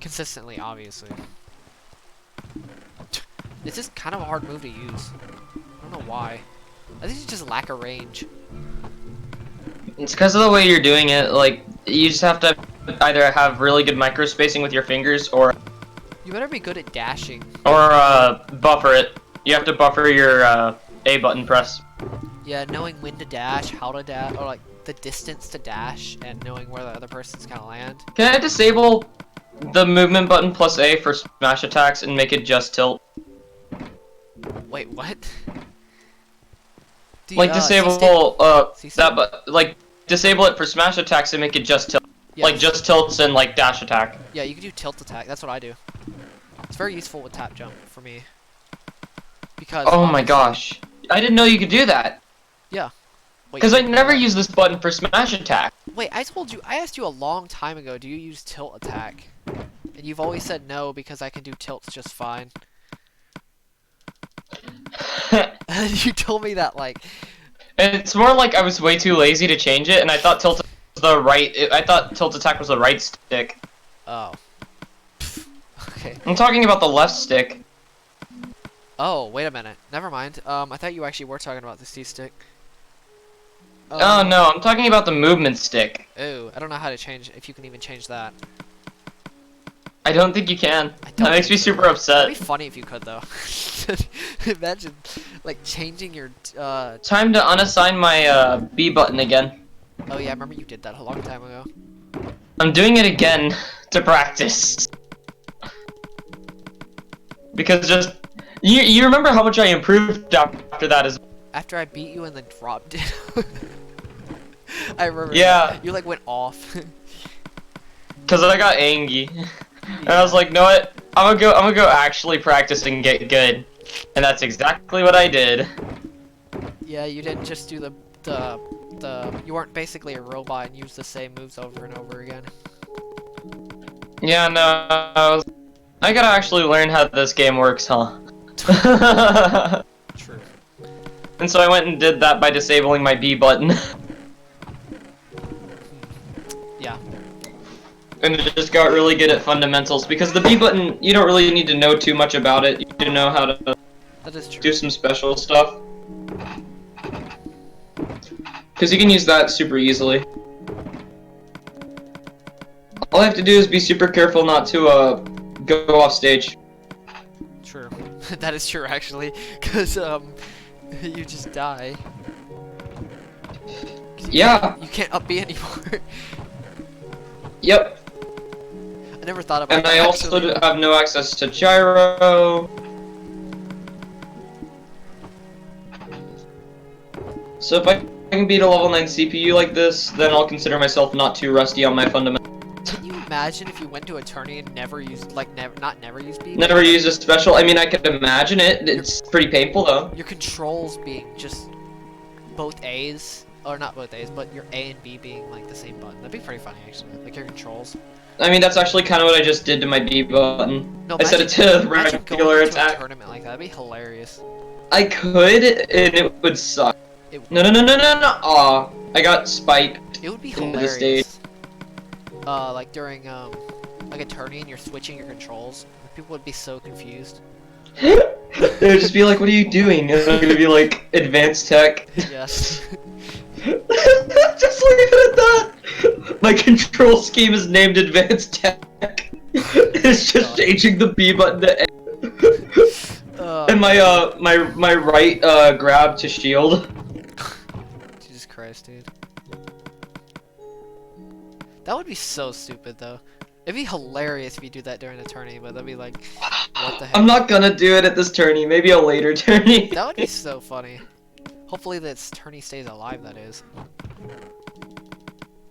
Consistently, obviously. It's just kind of a hard move to use. I don't know why. I think it's just lack of range. It's because of the way you're doing it, like, you just have to either have really good micro spacing with your fingers, or You better be good at dashing. Buffer it. You have to buffer your, A button press. Yeah, knowing when to dash, how to dash, or like the distance to dash, and knowing where the other person's gonna land. Can I disable the movement button plus A for smash attacks and make it just tilt? Wait, what? Like, disable, C-stick? that, but, like, disable it for smash attacks and make it just tilt. Yes. Like, just tilts and, like, dash attack. Yeah, you can do tilt attack. That's what I do. It's very useful with tap jump for me. Because Oh my gosh. I didn't know you could do that. Yeah. Wait, Because I never use this button for smash attack. Wait, I asked you a long time ago, do you use tilt attack? And you've always said no because I can do tilts just fine. And you told me that like... It's more like I was way too lazy to change it, and I thought tilt was the right. I thought tilt attack was the right stick. Oh. Okay. I'm talking about the left stick. Oh, wait a minute. Never mind. I thought you actually were talking about the C-stick. Oh no, I'm talking about the movement stick. Oh, I don't know how to change, if you can even change that. I don't think you can. I don't That makes me think so. super upset. It'd be funny if you could, though. Imagine, like, changing your, Time to unassign my B button again. Oh yeah, I remember you did that a long time ago. I'm doing it again to practice. Because just you remember how much I improved after that as After I beat you and then dropped it. I remember. Yeah. that. You like went off. because I got angry. And I was like, know what? I'm gonna go actually practice and get good. And that's exactly what I did. Yeah, you didn't just do the you weren't basically a robot and used the same moves over and over again. Yeah, no, I gotta actually learn how this game works, huh? True. And so I went and did that by disabling my B button. Yeah. And just got really good at fundamentals, because the B button, you don't really need to know too much about it. You need to know how to That is true. do some special stuff. Because you can use that super easily. All I have to do is be super careful not to go off stage. True. That is true, actually. Because, you just die. Yeah. You can't up B anymore. Yep. I never thought about And that, I also actually. have no access to gyro. So if I can beat a level 9 CPU like this, then I'll consider myself not too rusty on my fundamentals. Can you imagine if you went to a tourney and never used, like, never used B? Never used a special. I mean, I could imagine it. It's pretty painful though. Your controls being just both A's, or not both A's, but your A and B being like the same button. That'd be pretty funny, actually. Like your controls. I mean, that's actually kind of what I just did to my B button. No, I set it to imagine regular going to a attack. tournament like that. That'd be hilarious. I could, and it would suck. It, No. Aw, I got spiked. it would be into the stage. hilarious. Like during like a tourney and you're switching your controls. People would be so confused. They would just be like, "What are you doing?" And I'm gonna be like, "Advanced tech." Yes. Just leave it at that. My control scheme is named Advanced Tech. It's just changing the B button to A. And my right grab to shield. Jesus Christ, dude. That would be so stupid, though. It'd be hilarious if you do that during a tourney, but that'd be like, what the heck? I'm not gonna do it at this tourney. Maybe a later tourney. That would be so funny. Hopefully this tourney stays alive, that is.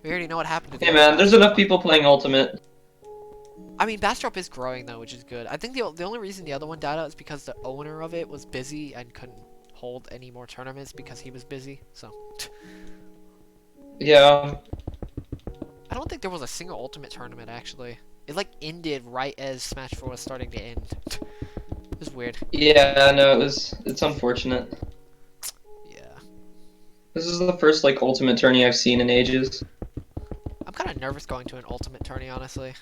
We already know what happened to the Hey other man, there's Bastrop. enough people playing Ultimate. I mean, Bastrop is growing, though, which is good. I think the only reason the other one died out is because the owner of it was busy and couldn't hold any more tournaments because he was busy, so. Yeah. I don't think there was a single Ultimate tournament, actually. It, like, ended right as Smash 4 was starting to end. It was weird. Yeah, no, it's unfortunate. Yeah. This is the first, like, Ultimate tourney I've seen in ages. I'm kind of nervous going to an Ultimate tourney, honestly.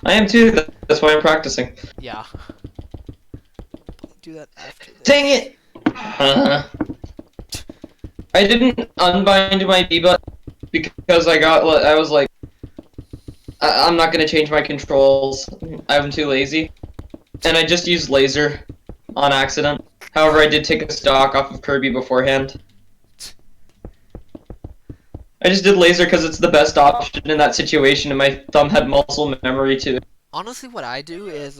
I am too, that's why I'm practicing. Yeah. I'll do that after this. Dang it! I didn't unbind my B button because I was like, I'm not gonna change my controls. I'm too lazy. And I just used laser on accident. However, I did take a stock off of Kirby beforehand. I just did laser because it's the best option in that situation, and my thumb had muscle memory too. Honestly, what I do is,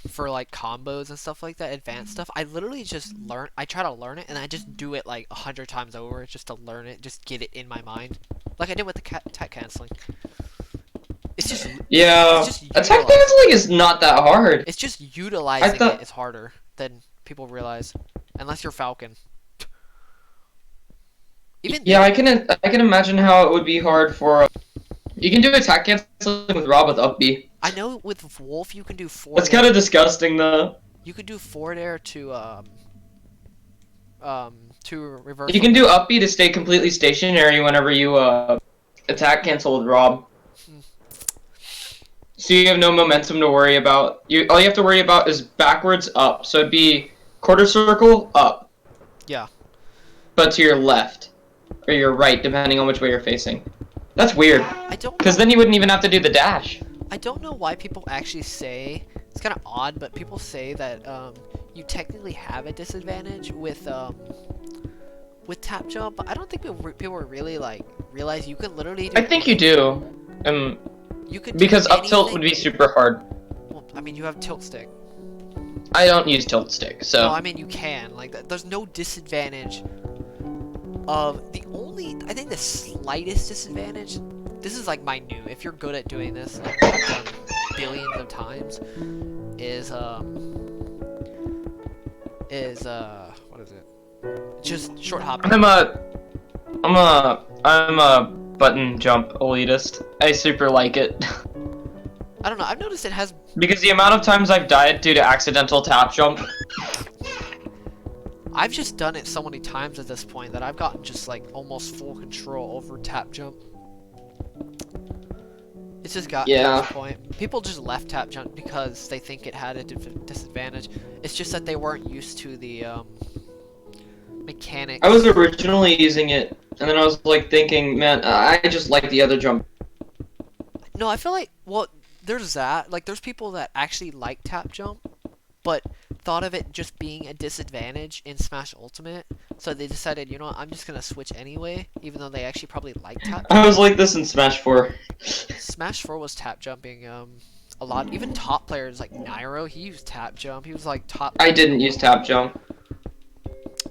for like combos and stuff like that, advanced stuff, I literally just I try to learn it, and I just do it like 100 times over just to learn it, just get it in my mind. Like I did with the attack canceling. It's just, Yeah, it's just attack utilizing- canceling is not that hard. It's just utilizing thought- it is harder than people realize. Unless you're Falcon. Even Yeah, I can imagine how it would be hard for. You can do attack canceling with Rob with up B. I know with Wolf you can do forward. That's kind of disgusting though. You could do forward air to reverse. You can do up B to stay completely stationary whenever you attack cancel with Rob. So you have no momentum to worry about. All you have to worry about is backwards up. So it'd be quarter circle up. Yeah. But to your left or your right, depending on which way you're facing. That's weird. I don't. Because then you wouldn't even have to do the dash. I don't know why people actually say it's kind of odd, but people say that you technically have a disadvantage with tap jump. But I don't think people really like realize you can literally. I think you do. You could Because do up tilt anything- would be super hard. Well, I mean, you have tilt stick. I don't use tilt stick, so. No, I mean you can. Like, there's no disadvantage. I think the slightest disadvantage. This is like minute. If you're good at doing this, like I've done billions of times, is what is it? Just short hopping. I'm a button jump elitist. I super like it. I don't know. I've noticed it has. Because the amount of times I've died due to accidental tap jump. I've just done it so many times at this point that I've gotten just like almost full control over tap jump. It's just got to this point. People just left tap jump because they think it had a disadvantage. It's just that they weren't used to the mechanics. I was originally using it, and then I was like thinking, man, I just like the other jump. No, I feel like, well, there's that. Like, there's people that actually like tap jump, but thought of it just being a disadvantage in Smash Ultimate, so they decided, you know what, I'm just gonna switch anyway, even though they actually probably like tap jump. I was like this in Smash 4. Smash 4 was tap jumping a lot. Even top players like Nairo, he used tap jump. He was like top. I didn't use tap jump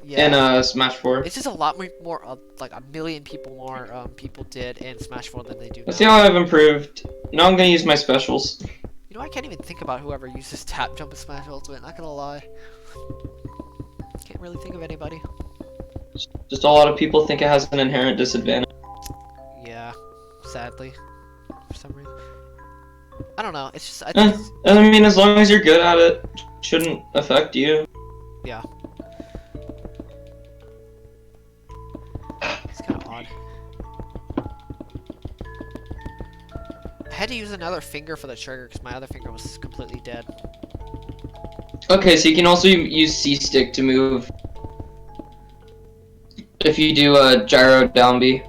in Smash 4. It's just a lot more like a million people more people did in Smash 4 than they do now. Let's see how I've improved. Now I'm gonna use my specials. You know, I can't even think about whoever uses tap jump in Smash Ultimate, not gonna lie. Can't really think of anybody. Just a lot of people think it has an inherent disadvantage. Yeah, sadly, for some reason. I don't know, it's just, I think I mean, as long as you're good at it, shouldn't affect you. Yeah. It's kind of odd. I had to use another finger for the trigger because my other finger was completely dead. Okay, so you can also use C-stick to move. If you do a gyro down B.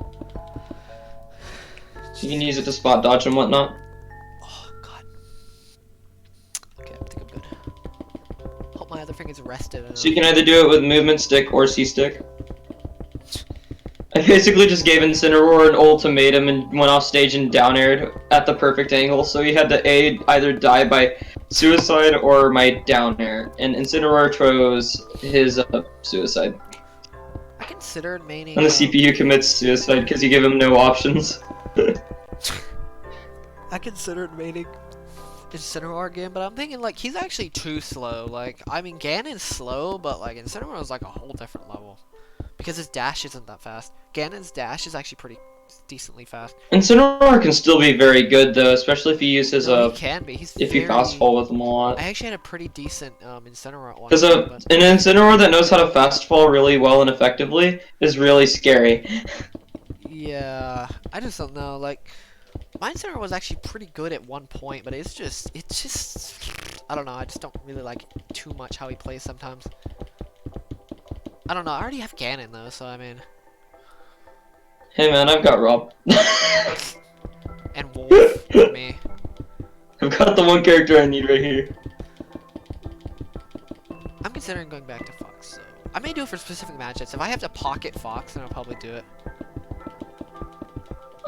You can use it to spot dodge and whatnot. Oh, God. Okay, I think I'm good. Hope my other finger's rested enough. So you can either do it with movement stick or C-stick. I basically just gave Incineroar an ultimatum and went off stage and down aired at the perfect angle, so he had to either die by suicide or my down air, and Incineroar chose his suicide. I considered maining. And the CPU commits suicide because you give him no options. I considered maining Incineroar again, but I'm thinking like he's actually too slow. Like, I mean, Ganon's slow, but like Incineroar is like a whole different level. Because his dash isn't that fast. Ganon's dash is actually pretty decently fast. Incineroar can still be very good though, especially if you use his No, he can be. He's if you fast fall with him a lot. I actually had a pretty decent Incineroar at one Because time, an Incineroar that knows how to fast fall really well and effectively is really scary. Yeah, I just don't know. Like, my Incineroar was actually pretty good at one point, but it's just, I don't know. I just don't really like too much how he plays sometimes. I don't know. I already have Ganon though, so I mean. Hey man, I've got Rob. And Wolf for me. I've got the one character I need right here. I'm considering going back to Fox, so I may do it for specific matchups. If I have to pocket Fox, then I'll probably do it.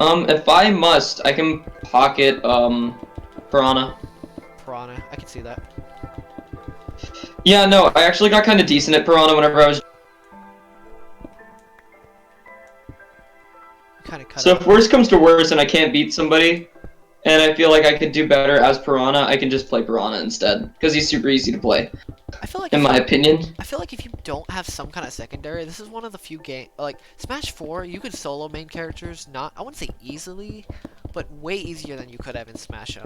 If I must, I can pocket Piranha. Piranha, I can see that. Yeah, no, I actually got kind of decent at Piranha whenever I was. Kind of cut So out. if worse comes to worse and I can't beat somebody, and I feel like I could do better as Piranha, I can just play Piranha instead, because he's super easy to play. I feel like In my opinion. I feel like if you don't have some kind of secondary, this is one of the few like Smash 4, you could solo main characters, not, I wouldn't say easily, but way easier than you could have in Smash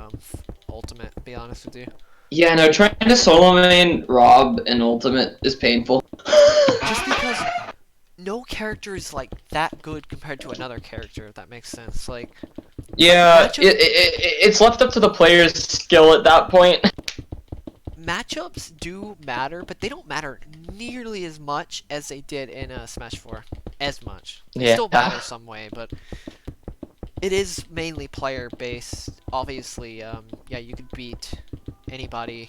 Ultimate, to be honest with you. Yeah, no, trying to solo main Rob in Ultimate is painful. Just because no character is like that good compared to another character, if that makes sense. Like, yeah, matchups, it's left up to the player's skill at that point. matchups do matter, but they don't matter nearly as much as they did in Smash 4. As much. They Yeah. still matter some way, but it is mainly player based. Obviously, yeah, you could beat anybody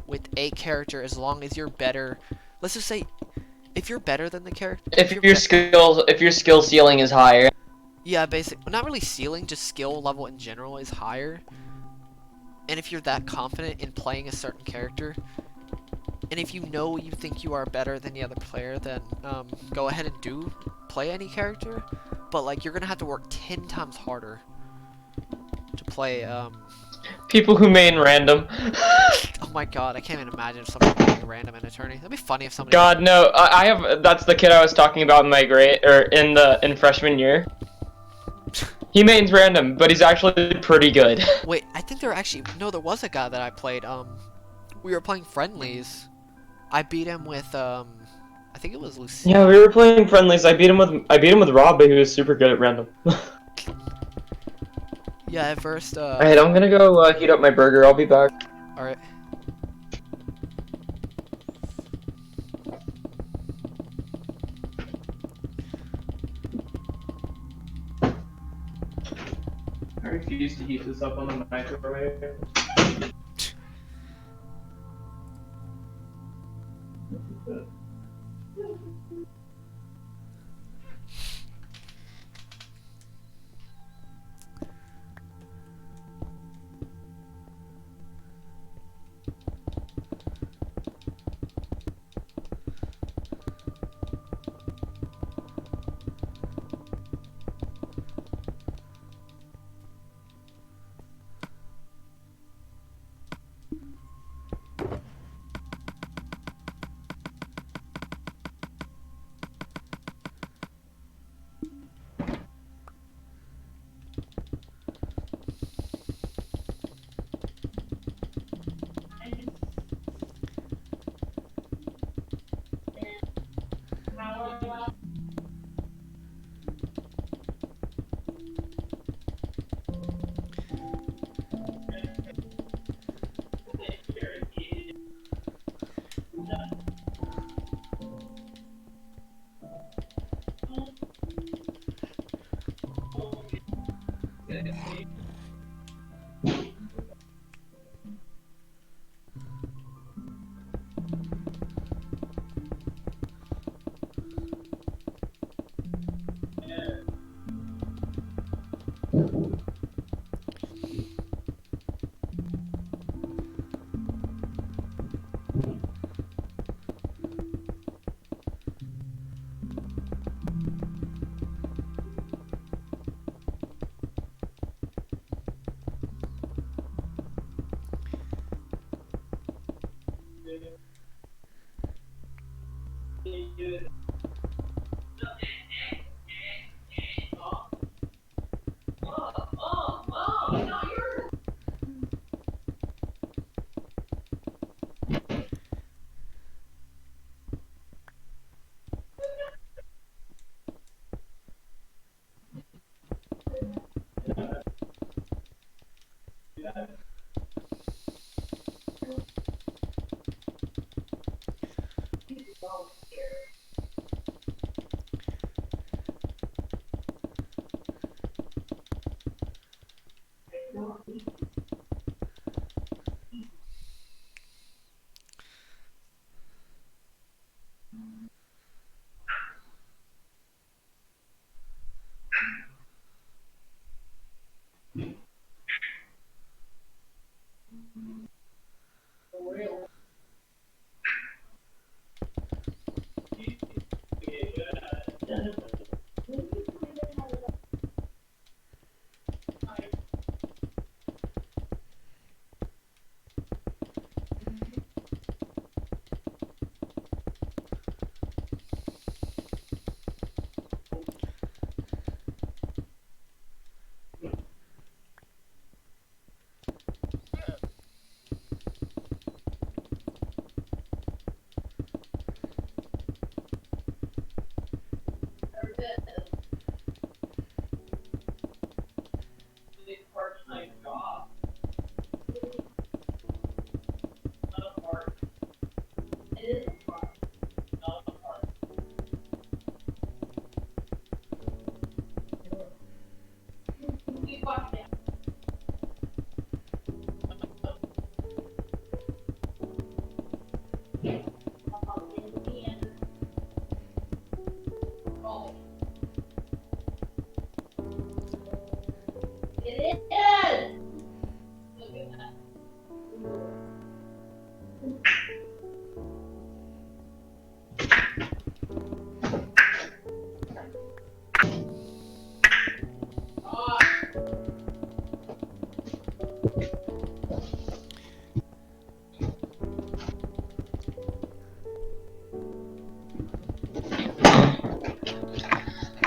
with a character as long as you're better. Let's just say, if you're better than the character. If your skill ceiling is higher. Yeah, not really ceiling, just skill level in general is higher. And if you're that confident in playing a certain character, and if you know you think you are better than the other player, then go ahead and do play any character. But like, you're gonna have to work 10 times harder to play. People who main random. Oh my god, I can't even imagine somebody playing random in Attorney. That'd be funny if somebody. God no, I have. That's the kid I was talking about in my grade or in freshman year. He mains random, but he's actually pretty good. Wait, I think there actually no, there was a guy that I played. We were playing friendlies. I beat him with I think it was Lucy. Yeah, we were playing friendlies. I beat him with Rob, but he was super good at random. Yeah, at first. Alright, I'm gonna go heat up my burger. I'll be back. All right. I refuse to heat this up on the microwave.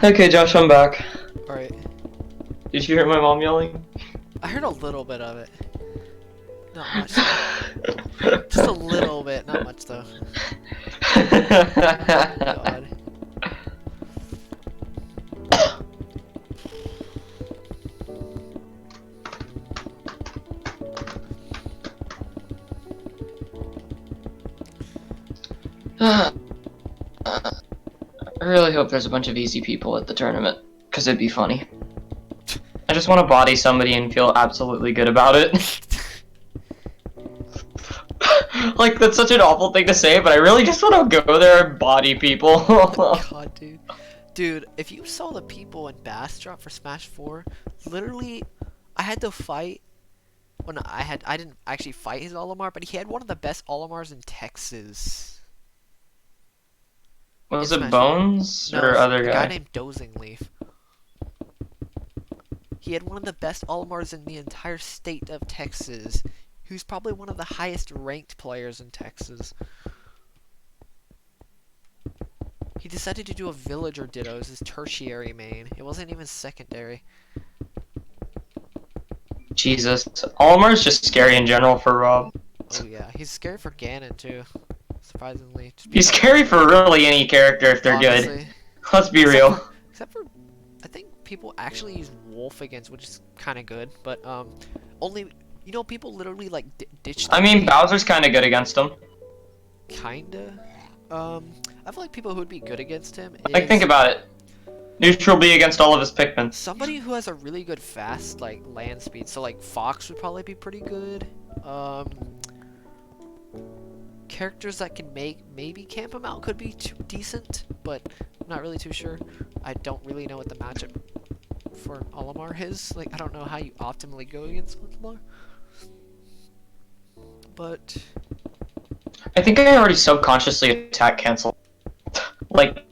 Okay, Josh, I'm back. All right. Did you hear my mom yelling? I heard a little bit of it. Not much. Just a little bit, not much though. God. I really hope there's a bunch of easy people at the tournament, because it'd be funny. I just want to body somebody and feel absolutely good about it. Like, that's such an awful thing to say, but I really just want to go there and body people. God, dude. Dude, if you saw the people in Bastrop for Smash 4, literally, I had to fight. When I didn't actually fight his Olimar, but he had one of the best Olimars in Texas. Was In it Smash 4. Bones No, or other a guy? guy named Dozing Leaf. He had one of the best Olimars in the entire state of Texas. Who's probably one of the highest ranked players in Texas. He decided to do a villager ditto as his tertiary main. It wasn't even secondary. Jesus. Olimar's just scary in general for Rob. Oh yeah, he's scary for Ganon too. Surprisingly. Just He's because- scary for really any character if they're good. honestly. Let's be real. Except for, I think people actually use Wolf against, which is kind of good, but only, you know, people literally like ditch. I mean, Bowser's kind of good against him. Kinda. I feel like people who would be good against him is Like, think about it. Neutral B against all of his Pikmin. somebody who has a really good fast like land speed. So like Fox would probably be pretty good. Characters that can maybe camp him out could be decent, but I'm not really too sure. I don't really know what the matchup for Olimar is. Like, I don't know how you optimally go against Olimar. But I think I already subconsciously attack cancel. Like,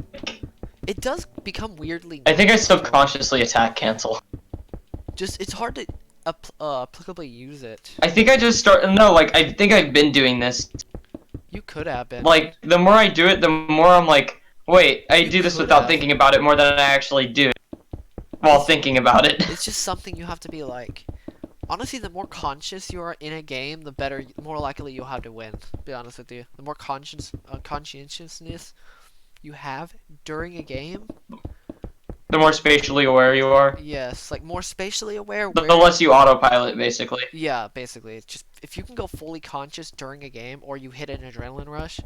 it does become weirdly. I think I neutral. subconsciously attack cancel. Just it's hard to applicably use it. I think I just I think I've been doing this. You could have been. Like, the more I do it, the more I'm like, wait, I You do this could without have. thinking about it more than I actually do it. While thinking about it. It's just something you have to be like. Honestly, the more conscious you are in a game, the better, the more likely you'll have to win. To be honest with you, the more conscientiousness you have during a game, The more spatially aware you are. yes, like more spatially aware. The less you autopilot, basically. Yeah, basically, it's just if you can go fully conscious during a game, or you hit an adrenaline rush.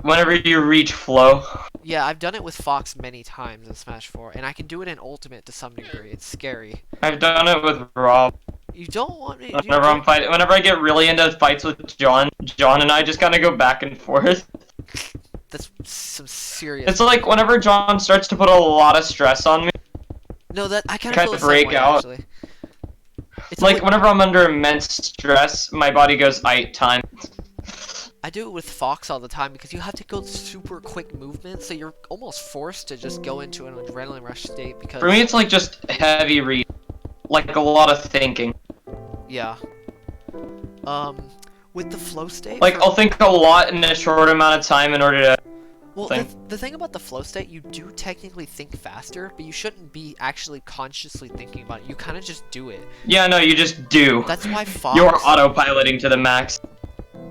Whenever you reach flow. Yeah, I've done it with Fox many times in Smash 4, and I can do it in Ultimate to some degree. It's scary. I've done it with Rob. You don't want me. Whenever I'm fighting, whenever I get really into fights with John and I just kind of go back and forth. That's some serious. It's like whenever John starts to put a lot of stress on me, No, that I kind kind feel of the same break way, out. actually. It's like only- whenever I'm under immense stress, my body goes, "Aight, time." I do it with Fox all the time because you have to go super quick movement, so you're almost forced to just go into an adrenaline rush state because. For me, it's like just heavy read, like a lot of thinking. Yeah. With the flow state. Like I'll think a lot in a short amount of time in order to. Well, thing. the thing about the flow state, you do technically think faster, but you shouldn't be actually consciously thinking about it. You kind of just do it. Yeah, no, you just do. That's why Fox. You're autopiloting to the max.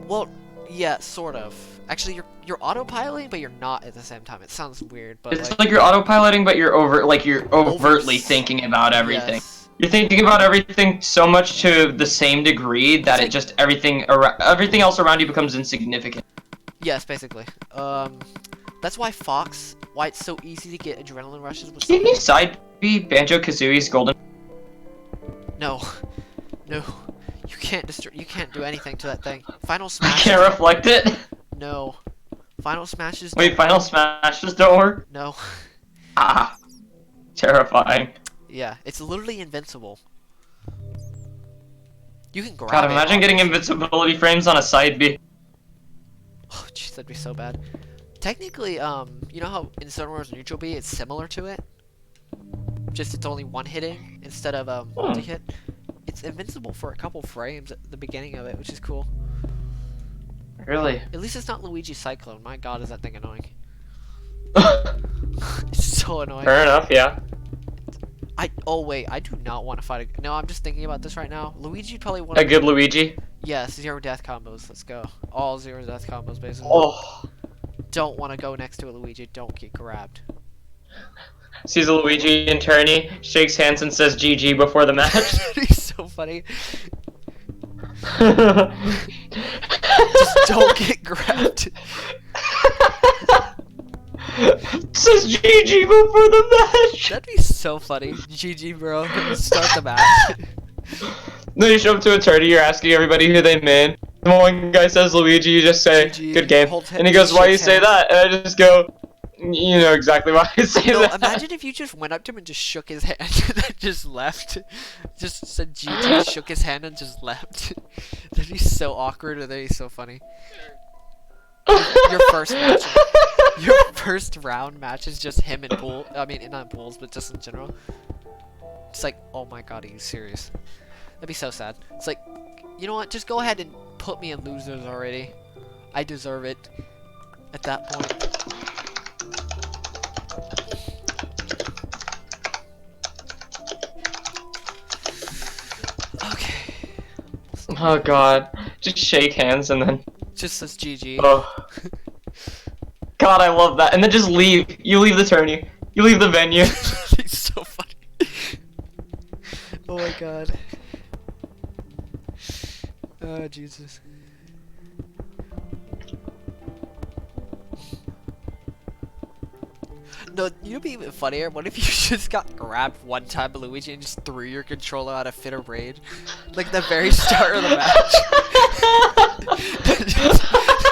Well, yeah, sort of. Actually, you're autopiloting, but you're not at the same time. It sounds weird, but It's like you're autopiloting, but you're overtly Overs- thinking about everything. Yes. You're thinking about everything so much to the same degree that it just everything else around you becomes insignificant. Yes, basically. That's why Fox. Why it's so easy to get adrenaline rushes with. Can you side B Banjo-Kazooie's Golden? No, no, you can't You can't do anything to that thing. Final I Smash. can't reflect it. No. Final Smashes. Wait, don't Final work. Smashes don't work? No. Ah. Terrifying. Yeah, it's literally invincible. You can grab God, it, imagine getting obviously. invincibility frames on a side B. Oh, jeez, that'd be so bad. Technically, you know how in Star Wars Neutral B it's similar to it? Just it's only one hitting instead of multi-hit. It's invincible for a couple frames at the beginning of it, which is cool. Really? At least it's not Luigi Cyclone. My god, is that thing annoying. Fair It's so annoying. enough, yeah. Oh wait, I do not want to fight a. No, I'm just thinking about this right now. Luigi probably want A to. good Luigi. Yes, zero death combos. Let's go. All zero death combos, basically. Oh, Don't want to go next to a Luigi. Don't get grabbed. sees a Luigi in tourney, shakes hands and says GG before the match. That'd be so funny. Just don't get grabbed. Says GG before the match. That'd be so funny. GG, bro. Start the match. Then you show up to a tourney, you're asking everybody who they made. The one guy says Luigi, you just say, GG, good game. hold And he goes, why you shakes say hands. that? And I just go, you know exactly why I say No, that. imagine if you just went up to him and just shook his hand and then just left. Just said GG, shook his hand and just left. That'd be so awkward and that'd be so funny. Your first match. Your first round match is just him and Pool. I mean, not Pools, but just in general. It's like, oh my god, are you serious? That'd be so sad. It's like, you know what? Just go ahead and put me in losers already. I deserve it. At that point. Okay. Oh god. Just shake hands and then, Just says GG. oh. God, I love that. And then just leave. You leave the tourney. You leave the venue. It's so funny. Oh my god. Oh Jesus. No, you'd be even funnier. What if you just got grabbed one time by Luigi and just threw your controller out of fit of rage? Like the very start of the match. That'd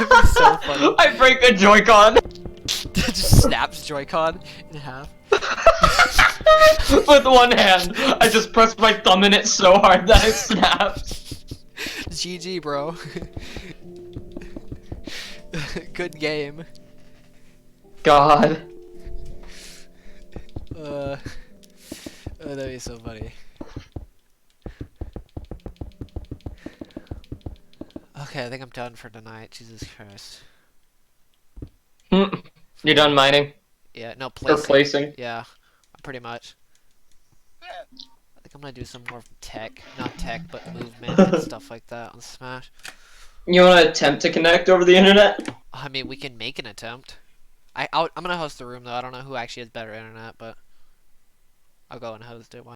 be so funny. I break a Joy-Con. Just snaps Joy-Con in half. With one hand. I just press my thumb in it so hard that it snaps. GG, bro. Good game. God. Oh, that'd be so funny. Okay, I think I'm done for tonight. Jesus Christ. You're done mining? Yeah, no, Or placing. placing? Yeah, pretty much. I think I'm gonna do some more tech. Not tech, but movement and stuff like that on Smash. You wanna attempt to connect over the internet? I mean, we can make an attempt. I'm gonna host the room, though. I don't know who actually has better internet, but I'll go and host it.